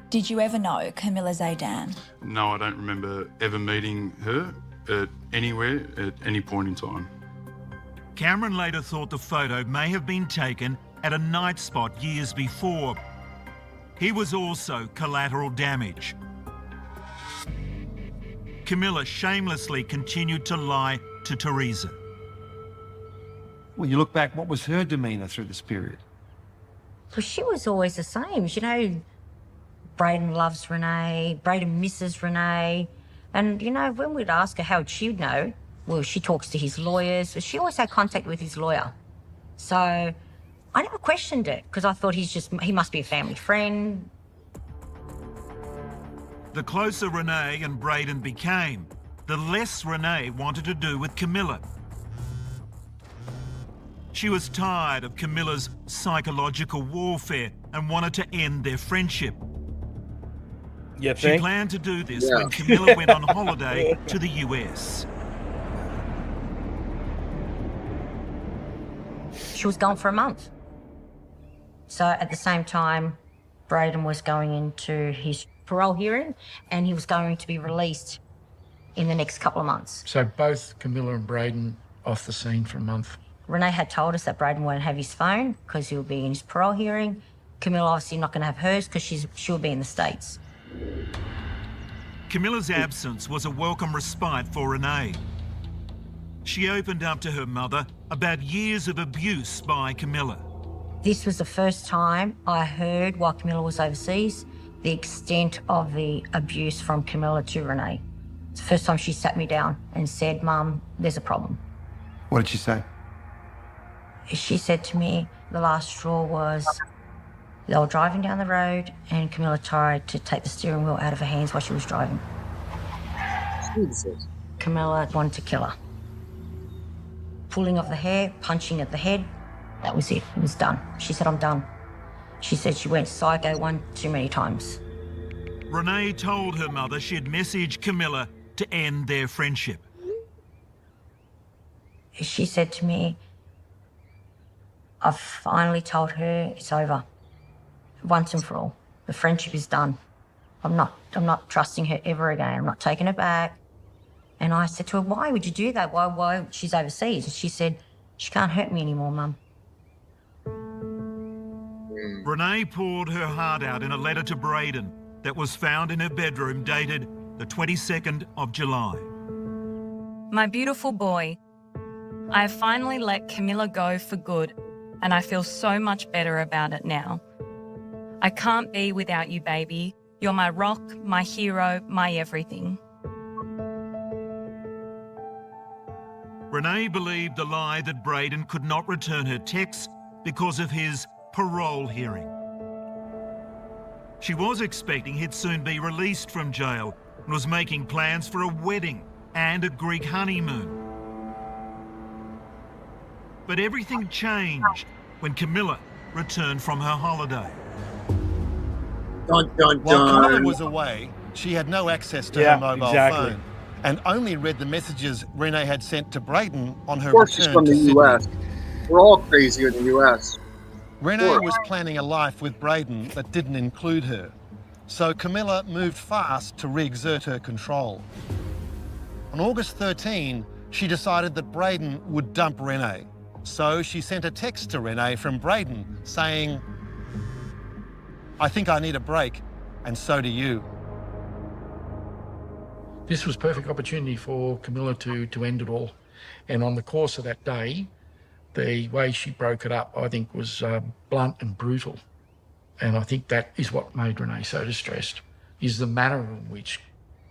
Did you ever know Camilla Zaydan? No, I don't remember ever meeting her anywhere at any point in time. Cameron later thought the photo may have been taken at a night spot years before. He was also collateral damage. Camilla shamelessly continued to lie to Teresa. Well, you look back, what was her demeanour through this period? Well, she was always the same. You know, Braden loves Renee, Braden misses Renee. And, you know, when we'd ask her how she'd know, well, she talks to his lawyers. She always had contact with his lawyer. So I never questioned it because I thought he must be a family friend. The closer Renee and Braden became, the less Renee wanted to do with Camilla. She was tired of Camilla's psychological warfare and wanted to end their friendship. You She think? planned to do this when Camilla went on holiday to the US. She was gone for a month. So at the same time, Braden was going into his parole hearing and he was going to be released in the next couple of months. So both Camilla and Braden off the scene for a month. Renee had told us that Braden won't have his phone because he'll be in his parole hearing. Camilla obviously not going to have hers because she'll be in the States. Camilla's absence was a welcome respite for Renee. She opened up to her mother about years of abuse by Camilla. This was the first time I heard, while Camilla was overseas, the extent of the abuse from Camilla to Renee. It's the first time she sat me down and said, "Mum, there's a problem." What did she say? She said to me, the last straw was they were driving down the road and Camilla tried to take the steering wheel out of her hands while she was driving. Jesus. Camilla wanted to kill her. Pulling of the hair, punching at the head, that was it. It was done. She said, "I'm done." She said she went psycho one too many times. Renee told her mother she'd messaged Camilla to end their friendship. She said to me, "I've finally told her it's over. Once and for all. The friendship is done. I'm not trusting her ever again. I'm not taking her back." And I said to her, "Why would you do that? Why? She's overseas." And she said, "She can't hurt me anymore, Mum." Renee poured her heart out in a letter to Braden that was found in her bedroom dated the 22nd of July. My beautiful boy, I have finally let Camilla go for good, and I feel so much better about it now. I can't be without you, baby. You're my rock, my hero, my everything. Renee believed the lie that Braden could not return her texts because of his parole hearing. She was expecting he'd soon be released from jail and was making plans for a wedding and a Greek honeymoon. But everything changed when Camilla returned from her holiday. Dun, dun, While dun. Camilla was away, she had no access to her mobile phone and only read the messages Renee had sent to Braden on her Of course, she's return from to the Sydney. U.S. We're all crazy in the U.S. Renee was planning a life with Braden that didn't include her, so Camilla moved fast to re-exert her control. On August 13, she decided that Braden would dump Renee, so she sent a text to Renee from Braden saying, "I think I need a break, and so do you." This was perfect opportunity for Camilla to end it all. And on the course of that day, the way she broke it up, I think, was blunt and brutal. And I think that is what made Renee so distressed, is the manner in which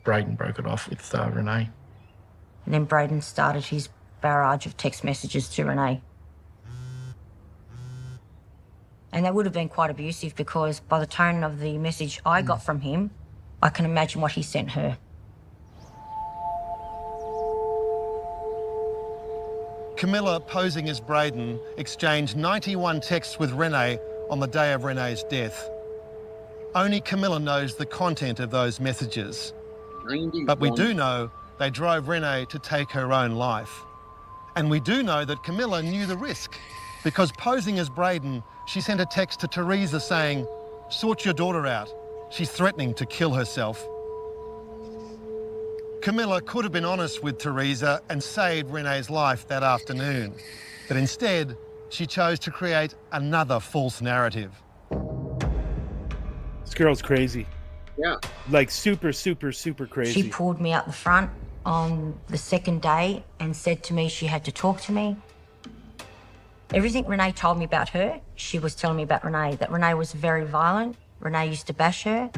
Braden broke it off with Renee. And then Braden started his barrage of text messages to Renee. And they would have been quite abusive because by the tone of the message I got from him, I can imagine what he sent her. Camilla, posing as Braden, exchanged 91 texts with Renee on the day of Renee's death. Only Camilla knows the content of those messages. But we do know they drove Renee to take her own life. And we do know that Camilla knew the risk because posing as Braden, she sent a text to Teresa saying, "Sort your daughter out. She's threatening to kill herself." Camilla could have been honest with Teresa and saved Renee's life that afternoon. But instead, she chose to create another false narrative. This girl's crazy. Yeah. Like super, super, super crazy. She pulled me out the front on the second day and said to me she had to talk to me. Everything Renee told me about her, she was telling me about Renee, that Renee was very violent. Renee used to bash her.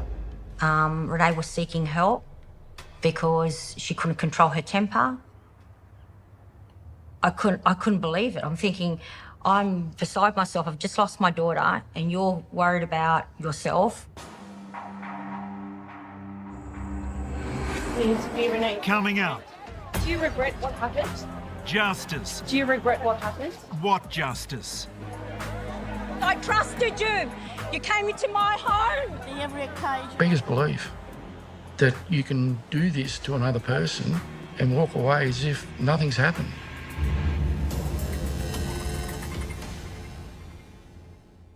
Renee was seeking help because she couldn't control her temper. I couldn't believe it. I'm thinking, I'm beside myself. I've just lost my daughter and you're worried about yourself. Renee. Coming up, Do you regret what happened? justice. Do you regret what happened? What justice? I trusted you. You came into my home. Every occasion. Biggest belief that you can do this to another person and walk away as if nothing's happened.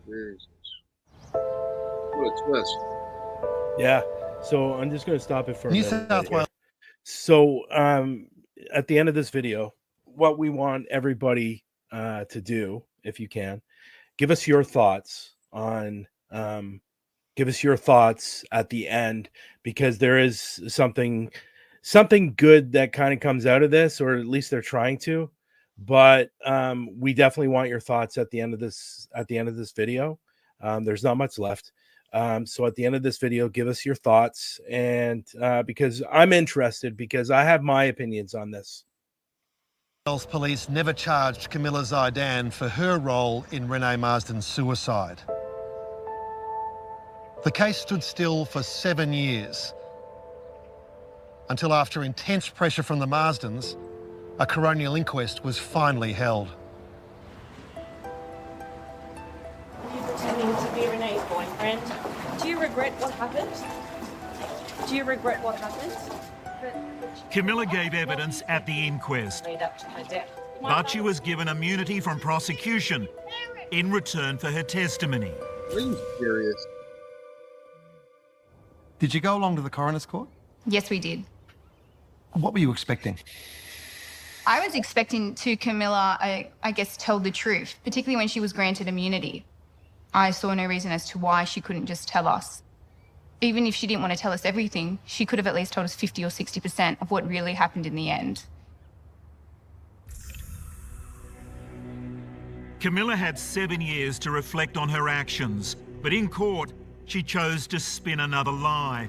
Jesus. What a twist. Yeah. So I'm just going to stop it for a New minute. South Wales. So at the end of this video, what we want everybody to do, if you can, give us your thoughts on give us your thoughts at the end, because there is something good that kind of comes out of this, or at least they're trying to. But we definitely want your thoughts at the end of this video. There's not much left. So at the end of this video, give us your thoughts, and because I'm interested, because I have my opinions on this. Wales police never charged Camilla Zaidan for her role in Renee Marsden's suicide. The case stood still for 7 years, until after intense pressure from the Marsdens, a coronial inquest was finally held. You pretending to be Renee's boyfriend. Do you regret what happened? Do you regret what happened? Camilla gave evidence at the inquest, Lead up to her death. but she was given immunity from prosecution in return for her testimony. I'm curious. Did you go along to the coroner's court? Yes, we did. What were you expecting? I was expecting to Camilla, I guess, tell the truth, particularly when she was granted immunity. I saw no reason as to why she couldn't just tell us. Even if she didn't want to tell us everything, she could have at least told us 50 or 60% of what really happened in the end. Camilla had 7 years to reflect on her actions, but in court, she chose to spin another lie,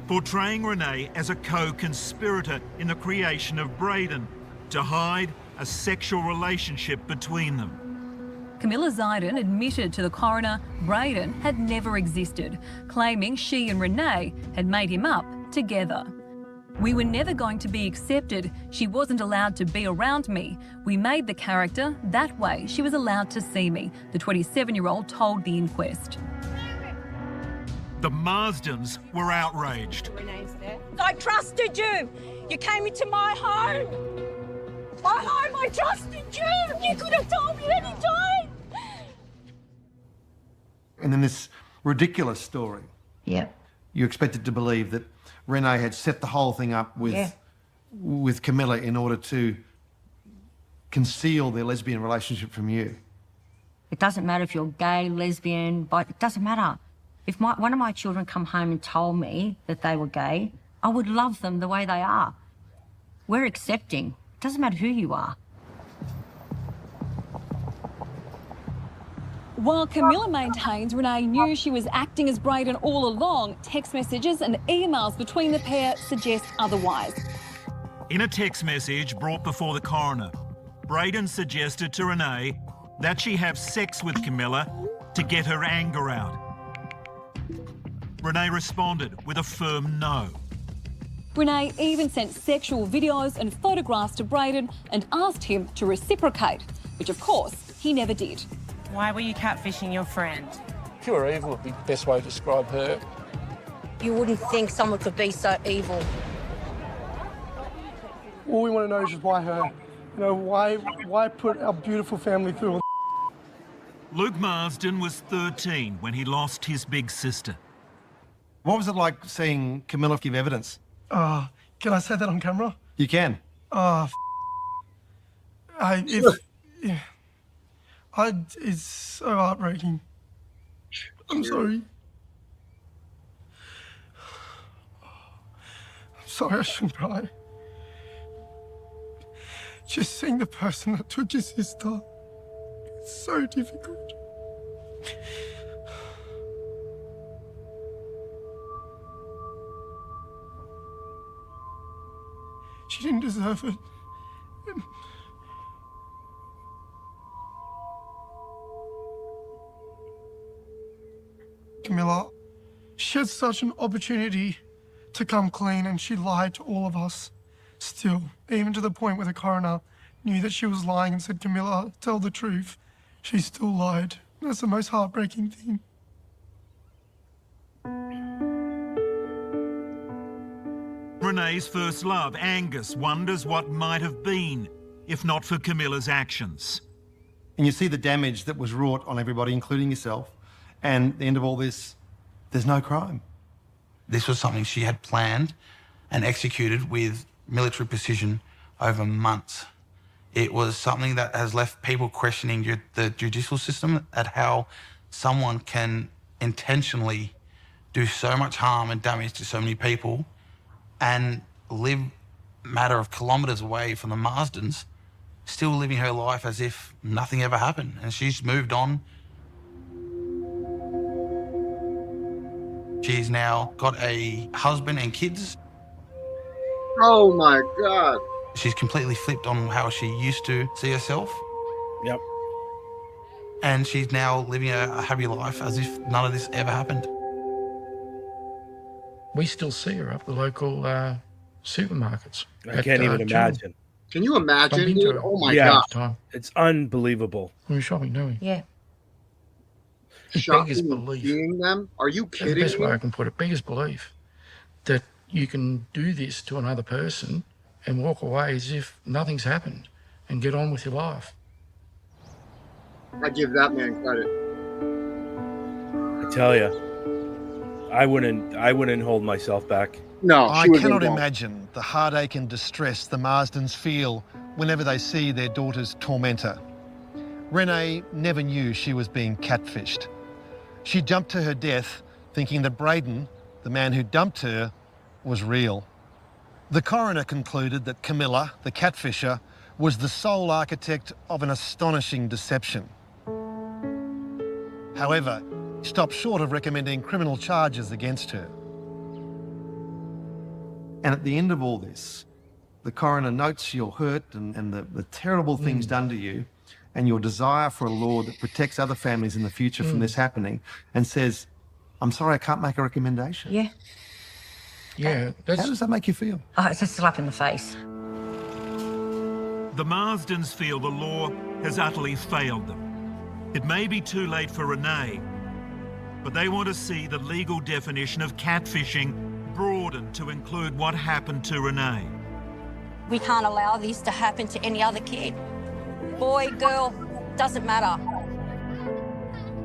portraying Renee as a co-conspirator in the creation of Braden to hide a sexual relationship between them. Camilla Zaidan admitted to the coroner Braden had never existed, claiming she and Renee had made him up together. We were never going to be accepted. She wasn't allowed to be around me. We made the character that way she was allowed to see me, the 27-year-old told the inquest. The Marsdens were outraged. Renee's death. I trusted you. You came into my home. My home, I trusted you. You could have told me any time. And in this ridiculous story, Yep. you expected to believe that Renee had set the whole thing up with Camilla in order to conceal their lesbian relationship from you. It doesn't matter if you're gay, lesbian, but it doesn't matter. If one of my children come home and told me that they were gay, I would love them the way they are. We're accepting. It doesn't matter who you are. While Camilla maintains Renee knew she was acting as Braden all along, text messages and emails between the pair suggest otherwise. In a text message brought before the coroner, Braden suggested to Renee that she have sex with Camilla to get her anger out. Renee responded with a firm no. Renee even sent sexual videos and photographs to Braden and asked him to reciprocate, which of course he never did. Why were you catfishing your friend? Pure evil would be the best way to describe her. You wouldn't think someone could be so evil. All we want to know is just why her. You know, why put our beautiful family through all Luke Marsden was 13 when he lost his big sister. What was it like seeing Camilla give evidence? Can I say that on camera? You can. It's so heartbreaking. I'm sorry. I'm sorry, I shouldn't cry. Just seeing the person that took your sister, it's so difficult. She didn't deserve it. Camilla, she had such an opportunity to come clean and she lied to all of us. Still, even to the point where the coroner knew that she was lying and said, Camilla, tell the truth, she still lied. That's the most heartbreaking thing. Renee's first love, Angus, wonders what might have been if not for Camilla's actions. And you see the damage that was wrought on everybody, including yourself. And at the end of all this, there's no crime. This was something she had planned and executed with military precision over months. It was something that has left people questioning the judicial system at how someone can intentionally do so much harm and damage to so many people and live a matter of kilometres away from the Marsdens, still living her life as if nothing ever happened. And she's moved on. She's now got a husband and kids. Oh my God. She's completely flipped on how she used to see herself. Yep. And she's now living a happy life as if none of this ever happened. We still see her up the local supermarkets. I can't even imagine. Can you imagine, dude? Oh my God. It's unbelievable. We were shopping, didn't we? Yeah. Beggars belief. Seeing them? Are you That's kidding the best me? way I can put it. Beggars belief that you can do this to another person and walk away as if nothing's happened and get on with your life. I give that man credit. I tell you, I wouldn't hold myself back. No, I cannot imagine the heartache and distress the Marsdens feel whenever they see their daughter's tormentor. Renee never knew she was being catfished. She jumped to her death thinking that Braden, the man who dumped her, was real. The coroner concluded that Camilla, the catfisher, was the sole architect of an astonishing deception. However, he stopped short of recommending criminal charges against her. And at the end of all this, the coroner notes your hurt and the terrible things done to you and your desire for a law that protects other families in the future from this happening and says, I'm sorry, I can't make a recommendation. Yeah. Yeah. How does that make you feel? Oh, it's a slap in the face. The Marsdens feel the law has utterly failed them. It may be too late for Renee, but they want to see the legal definition of catfishing broadened to include what happened to Renee. We can't allow this to happen to any other kid. Boy, girl, doesn't matter.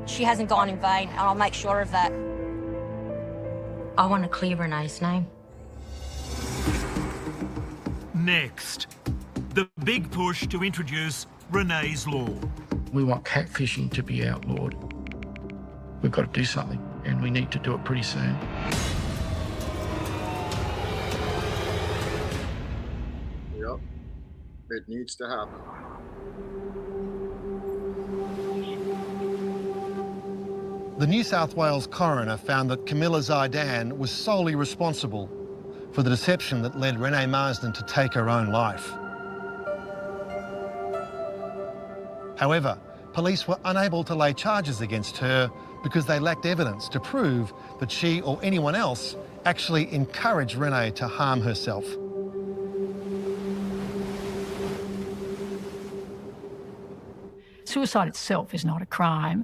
She hasn't gone in vain, and I'll make sure of that. I want to clear Renee's name. Next, the big push to introduce Renee's Law. We want catfishing to be outlawed. We've got to do something, and we need to do it pretty soon. Yep. It needs to happen. The New South Wales coroner found that Camilla Zaidan was solely responsible for the deception that led Renee Marsden to take her own life. However, police were unable to lay charges against her because they lacked evidence to prove that she or anyone else actually encouraged Renee to harm herself. Suicide itself is not a crime,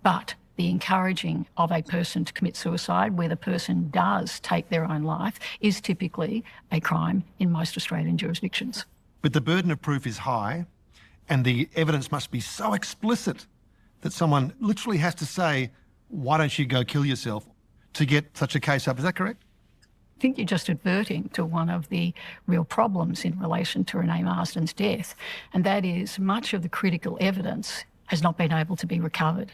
but the encouraging of a person to commit suicide where the person does take their own life is typically a crime in most Australian jurisdictions. But the burden of proof is high, and the evidence must be so explicit that someone literally has to say, why don't you go kill yourself, to get such a case up. Is that correct? I think you're just adverting to one of the real problems in relation to Renee Marsden's death, and that is much of the critical evidence has not been able to be recovered.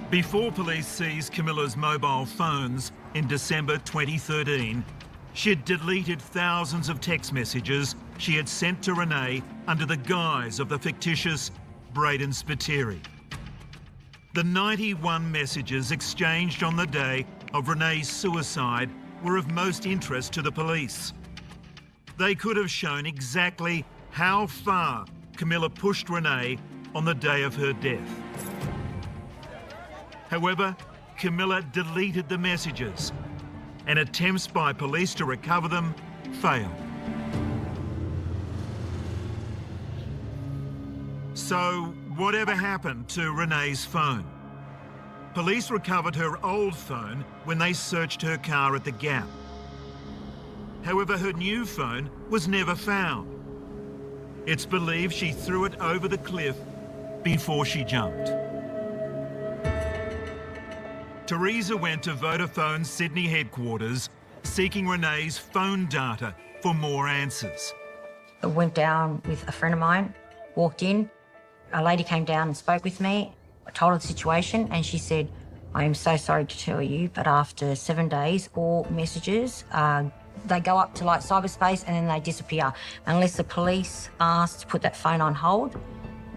Before police seized Camilla's mobile phones in December 2013, she'd deleted thousands of text messages she had sent to Renee under the guise of the fictitious Braden Spiteri. The 91 messages exchanged on the day of Renee's suicide were of most interest to the police. They could have shown exactly how far Camilla pushed Renee on the day of her death. However, Camilla deleted the messages, and attempts by police to recover them failed. So, whatever happened to Renee's phone? Police recovered her old phone when they searched her car at the Gap. However, her new phone was never found. It's believed she threw it over the cliff before she jumped. Teresa went to Vodafone's Sydney headquarters seeking Renee's phone data for more answers. I went down with a friend of mine, walked in. A lady came down and spoke with me. I told her the situation and she said, I am so sorry to tell you, but after 7 days, all messages, they go up to like cyberspace and then they disappear. Unless the police ask to put that phone on hold,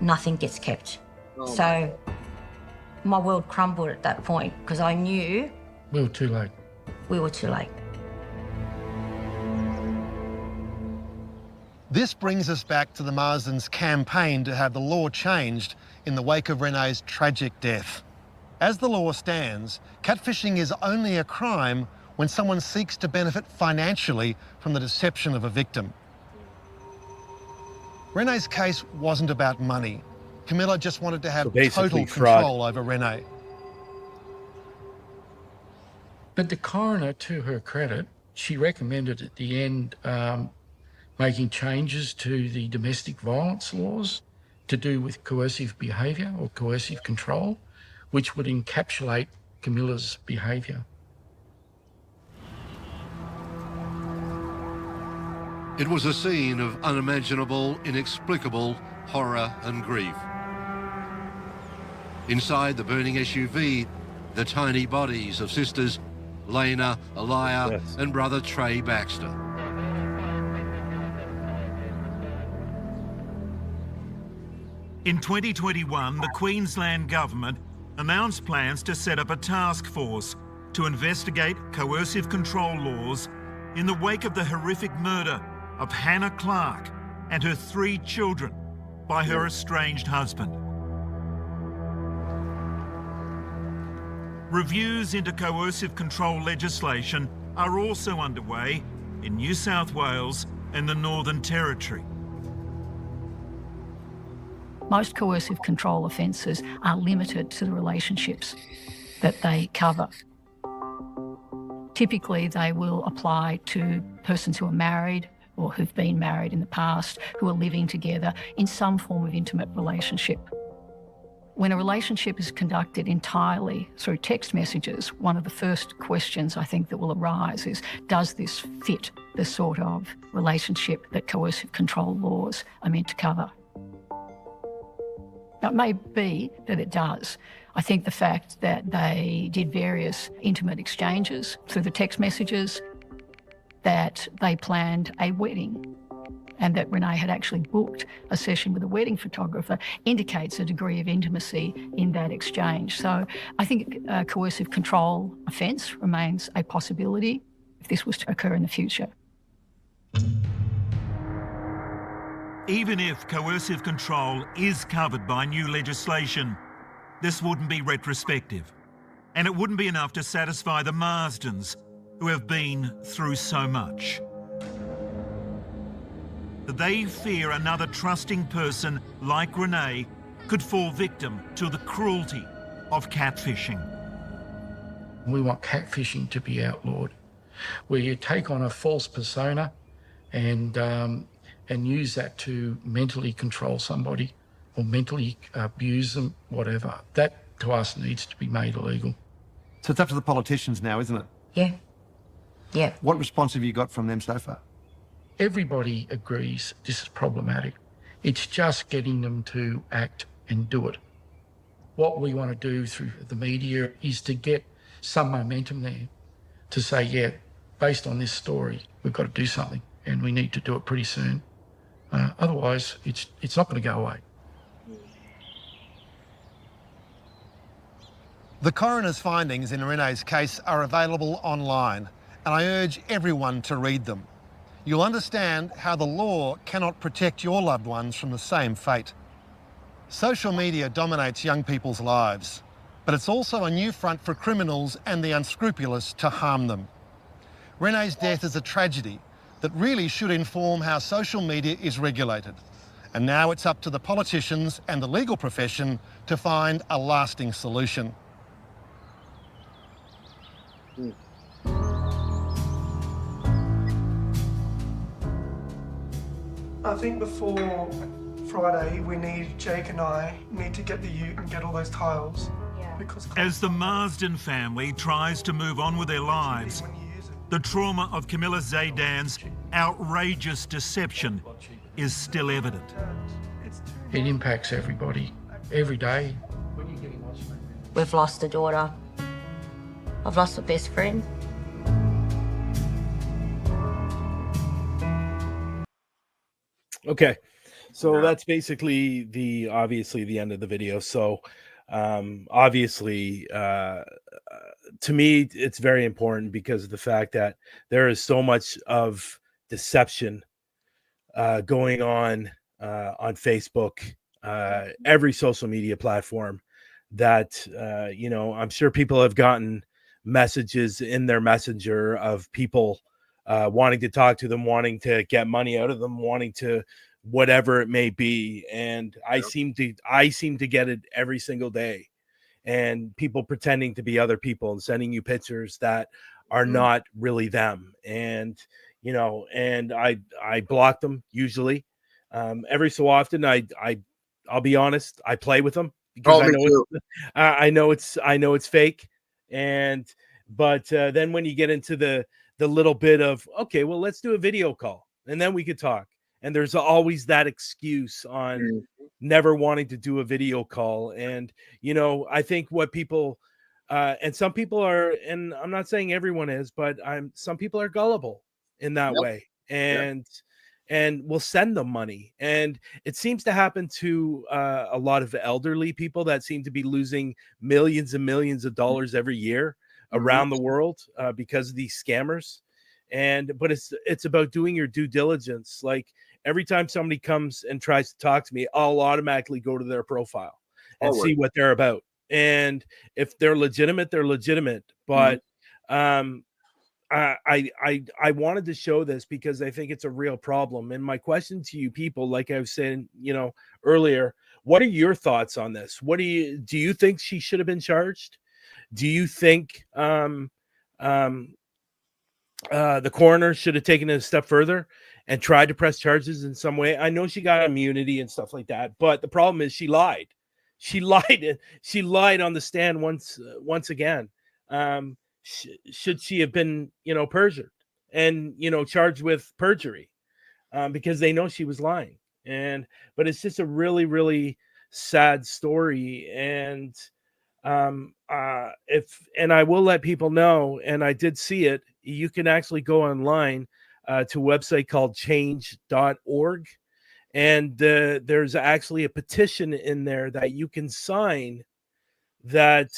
nothing gets kept. Oh. So my world crumbled at that point because I knew We were too late. we were too late. This brings us back to the Marsdens' campaign to have the law changed in the wake of Renee's tragic death. As the law stands, catfishing is only a crime when someone seeks to benefit financially from the deception of a victim. Renee's case wasn't about money. Camilla just wanted to have total control over Renee. But the coroner, to her credit, she recommended at the end making changes to the domestic violence laws to do with coercive behaviour or coercive control, which would encapsulate Camilla's behaviour. It was a scene of unimaginable, inexplicable horror and grief. Inside the burning SUV, the tiny bodies of sisters Lena, Aliyah, and brother Trey Baxter. In 2021, the Queensland government announced plans to set up a task force to investigate coercive control laws in the wake of the horrific murder of Hannah Clark and her 3 children by her estranged husband. Reviews into coercive control legislation are also underway in New South Wales and the Northern Territory. Most coercive control offences are limited to the relationships that they cover. Typically, they will apply to persons who are married or who've been married in the past, who are living together in some form of intimate relationship. When a relationship is conducted entirely through text messages, one of the first questions I think that will arise is, does this fit the sort of relationship that coercive control laws are meant to cover? Now, it may be that it does. I think the fact that they did various intimate exchanges through the text messages, that they planned a wedding, and that Renee had actually booked a session with a wedding photographer indicates a degree of intimacy in that exchange. So I think a coercive control offence remains a possibility if this was to occur in the future. Even if coercive control is covered by new legislation, this wouldn't be retrospective. And it wouldn't be enough to satisfy the Marsdens, who have been through so much. They fear another trusting person like Renee could fall victim to the cruelty of catfishing. We want catfishing to be outlawed, where you take on a false persona and use that to mentally control somebody or mentally abuse them, whatever. That, to us, needs to be made illegal. So it's up to the politicians now, isn't it? Yeah. Yeah. What response have you got from them so far? Everybody agrees this is problematic. It's just getting them to act and do it. What we want to do through the media is to get some momentum there to say, yeah, based on this story, we've got to do something and we need to do it pretty soon. Otherwise, it's not going to go away. The coroner's findings in Renee's case are available online, and I urge everyone to read them. You'll understand how the law cannot protect your loved ones from the same fate. Social media dominates young people's lives, but it's also a new front for criminals and the unscrupulous to harm them. Renee's death is a tragedy that really should inform how social media is regulated. And now it's up to the politicians and the legal profession to find a lasting solution. I think before Friday, Jake and I need to get the ute and get all those tiles. Because as the Marsden family tries to move on with their lives, the trauma of Camilla Zaydan's outrageous deception is still evident. It impacts everybody, every day. We've lost a daughter. I've lost a best friend. Okay, so that's basically obviously the end of the video. So obviously to me it's very important because of the fact that there is so much of deception going on Facebook, every social media platform, that I'm sure people have gotten messages in their messenger of people wanting to talk to them, wanting to get money out of them, wanting to whatever it may be. And I seem to get it every single day, and people pretending to be other people and sending you pictures that are not really them. And and I block them usually. Every so often I'll be honest, I play with them because I know it's fake. But then when you get into the little bit of, okay, well, let's do a video call and then we could talk. And there's always that excuse on never wanting to do a video call. And, I think what people, and some people are, and I'm not saying everyone is, but some people are gullible in that way. And we'll send them money. And it seems to happen to a lot of elderly people that seem to be losing millions and millions of dollars every year around the world because of these scammers. But it's about doing your due diligence. Like every time somebody comes and tries to talk to me, I'll automatically go to their profile and see what they're about. And if they're legitimate, they're legitimate. But I wanted to show this because I think it's a real problem. And my question to you people, like I was saying, earlier, what are your thoughts on this? Do you think she should have been charged? Do you think the coroner should have taken it a step further and tried to press charges in some way? I know she got immunity and stuff like that, but the problem is she lied. She lied on the stand once again. Should she have been, perjured and, charged with perjury because they know she was lying. But it's just a really, really sad story. And I will let people know, and I did see it, you can actually go online to a website called change.org. And there's actually a petition in there that you can sign that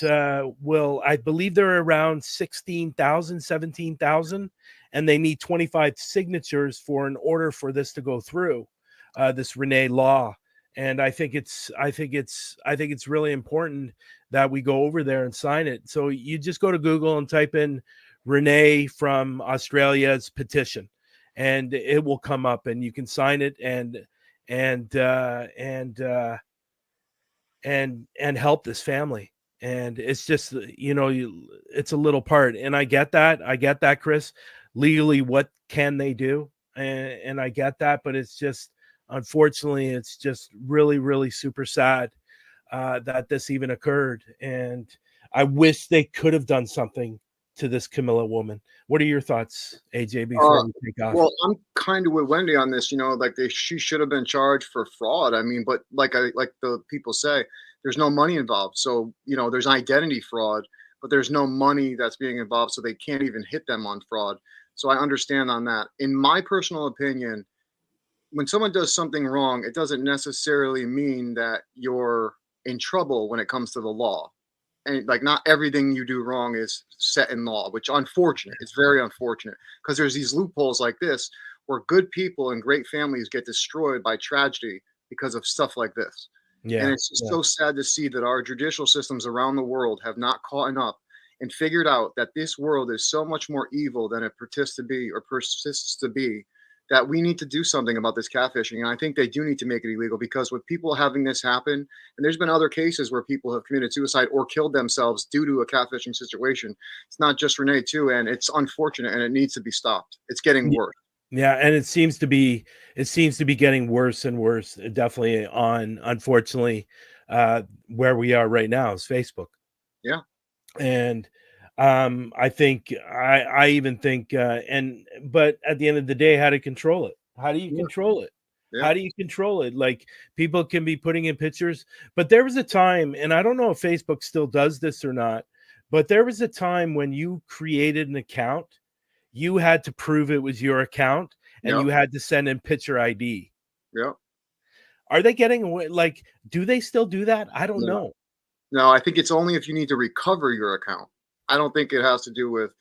I believe they're around 16,000, 17,000, and they need 25 signatures in order for this to go through, this Renee Law. And I think it's really important that we go over there and sign it. So you just go to Google and type in Renee from Australia's petition, and it will come up, and you can sign it and help this family. And it's just, it's a little part. And I get that, Chris. Legally, what can they do? And I get that, but it's just, unfortunately, it's just really, really super sad that this even occurred. And I wish they could have done something to this Camilla woman. What are your thoughts, AJ, before we take off? Well, I'm kind of with Wendy on this. Like she should have been charged for fraud. I mean, but like the people say, there's no money involved. So there's identity fraud, but there's no money that's being involved, so they can't even hit them on fraud. So I understand on that. In my personal opinion, when someone does something wrong, it doesn't necessarily mean that you're in trouble when it comes to the law. And like, not everything you do wrong is set in law, which unfortunate. It's very unfortunate, because there's these loopholes like this where good people and great families get destroyed by tragedy because of stuff like this. Yeah, and it's just so sad to see that our judicial systems around the world have not caught up and figured out that this world is so much more evil than it persists to be, that we need to do something about this catfishing. And I think they do need to make it illegal, because with people having this happen, and there's been other cases where people have committed suicide or killed themselves due to a catfishing situation. It's not just Renee too, and it's unfortunate, and it needs to be stopped. It's getting worse. Yeah, and it seems to be getting worse and worse. Definitely unfortunately, where we are right now is Facebook. Yeah. And I think I even think but at the end of the day, how to control it? How do you control it? Yeah. How do you control it? Like, people can be putting in pictures, but there was a time, and I don't know if Facebook still does this or not, but there was a time when you created an account, you had to prove it was your account, and you had to send in picture ID. Yeah. Are they getting away? Like, do they still do that? I don't know. No, I think it's only if you need to recover your account. I don't think it has to do with,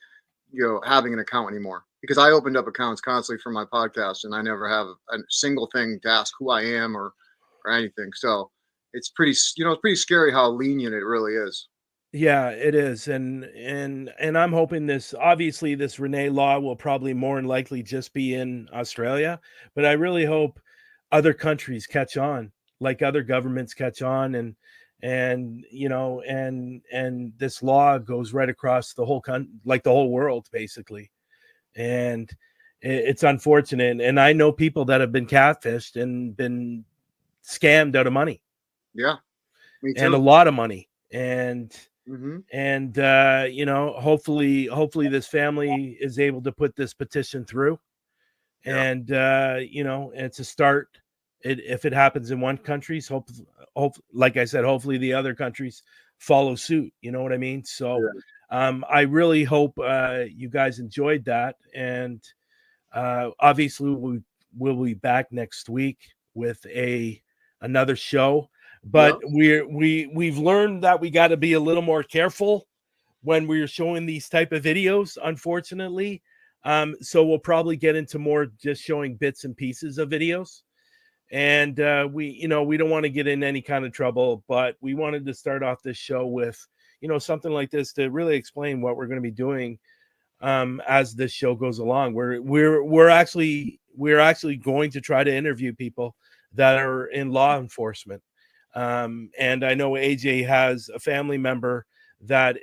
having an account anymore, because I opened up accounts constantly for my podcast, and I never have a single thing to ask who I am or anything. So it's pretty, it's pretty scary how lenient it really is. Yeah, it is. And I'm hoping this Renee Law will probably more than likely just be in Australia, but I really hope other countries catch on, like other governments catch on, and this law goes right across the whole the whole world, basically. And it's unfortunate. And I know people that have been catfished and been scammed out of money. Yeah. Me too. And a lot of money. And Mm-hmm. Hopefully this family is able to put this petition through. Yeah. And it's a start. If it happens in one country, like I said, hopefully the other countries follow suit. You know what I mean? So I really hope you guys enjoyed that. And obviously we'll be back next week with another show. But we've learned that we got to be a little more careful when we're showing these type of videos, unfortunately. So we'll probably get into more just showing bits and pieces of videos. And we don't want to get in any kind of trouble, but we wanted to start off this show with, something like this to really explain what we're going to be doing as this show goes along. We're actually going to try to interview people that are in law enforcement. And I know AJ has a family member that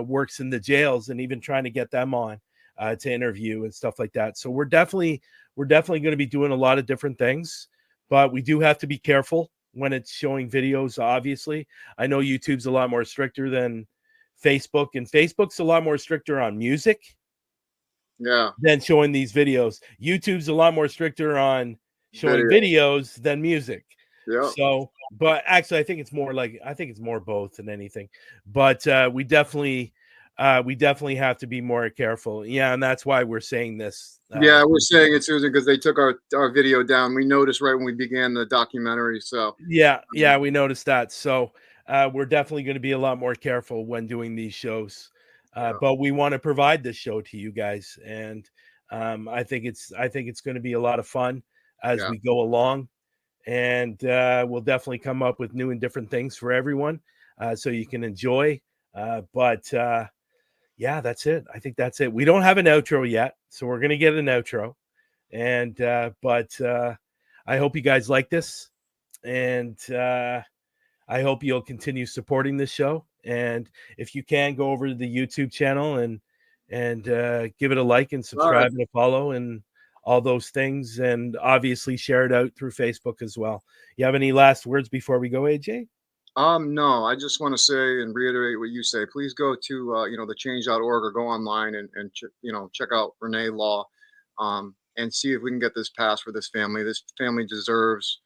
works in the jails, and even trying to get them on to interview and stuff like that. So we're definitely going to be doing a lot of different things, but we do have to be careful when it's showing videos. Obviously, I know YouTube's a lot more stricter than Facebook, and Facebook's a lot more stricter on music than showing these videos. YouTube's a lot more stricter on showing videos than music. So, but actually, I think it's more both than anything. But we definitely we definitely have to be more careful. Yeah, and that's why we're saying this. Yeah, we're saying it, Susan, because they took our video down. We noticed right when we began the documentary. So yeah, we noticed that. So we're definitely going to be a lot more careful when doing these shows. But we want to provide this show to you guys, and I think it's going to be a lot of fun as we go along, and we'll definitely come up with new and different things for everyone, so you can enjoy. But yeah, that's it. I think that's it. We don't have an outro yet, so we're going to get an outro. And but I hope you guys like this, and I hope you'll continue supporting this show. And if you can, go over to the YouTube channel and give it a like and subscribe and a follow and all those things, and obviously share it out through Facebook as well. You have any last words before we go, AJ? No, I just want to say and reiterate what you say. Please go to the change.org or go online and check out Renee Law, and see if we can get this passed for this family. This family deserves,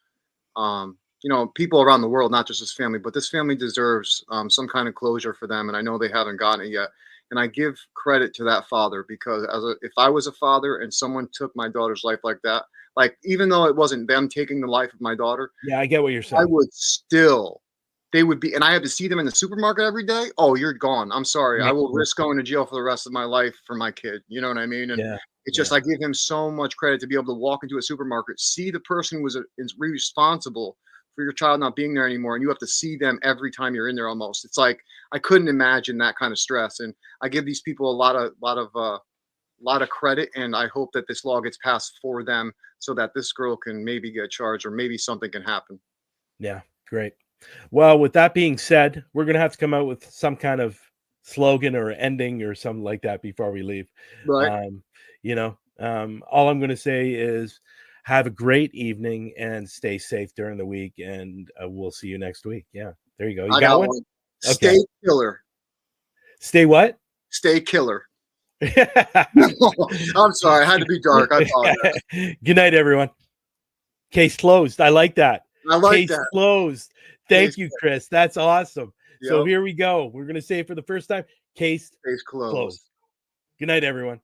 people around the world, not just this family, but this family deserves some kind of closure for them. And I know they haven't gotten it yet. And I give credit to that father, because if I was a father and someone took my daughter's life like that, like even though it wasn't them taking the life of my daughter, yeah, I get what you're saying. I would still. They would be, and I had to see them in the supermarket every day. Oh, you're gone. I'm sorry. I will risk going to jail for the rest of my life for my kid. You know what I mean? And it's just, I give him so much credit to be able to walk into a supermarket, see the person who was responsible for your child not being there anymore, and you have to see them every time you're in there almost. It's like, I couldn't imagine that kind of stress. And I give these people a lot of credit, and I hope that this law gets passed for them so that this girl can maybe get charged or maybe something can happen. Yeah, great. Well, with that being said, we're going to have to come out with some kind of slogan or ending or something like that before we leave. Right. All I'm going to say is have a great evening and stay safe during the week, and we'll see you next week. Yeah, there you go. You got one? Okay. Stay killer. Stay what? Stay killer. I'm sorry. I had to be dark. I apologize. Good night, everyone. Case closed. I like that. Case closed. Thank you, Chris. That's awesome. Yep. So here we go. We're going to say it for the first time. Case closed. Good night, everyone.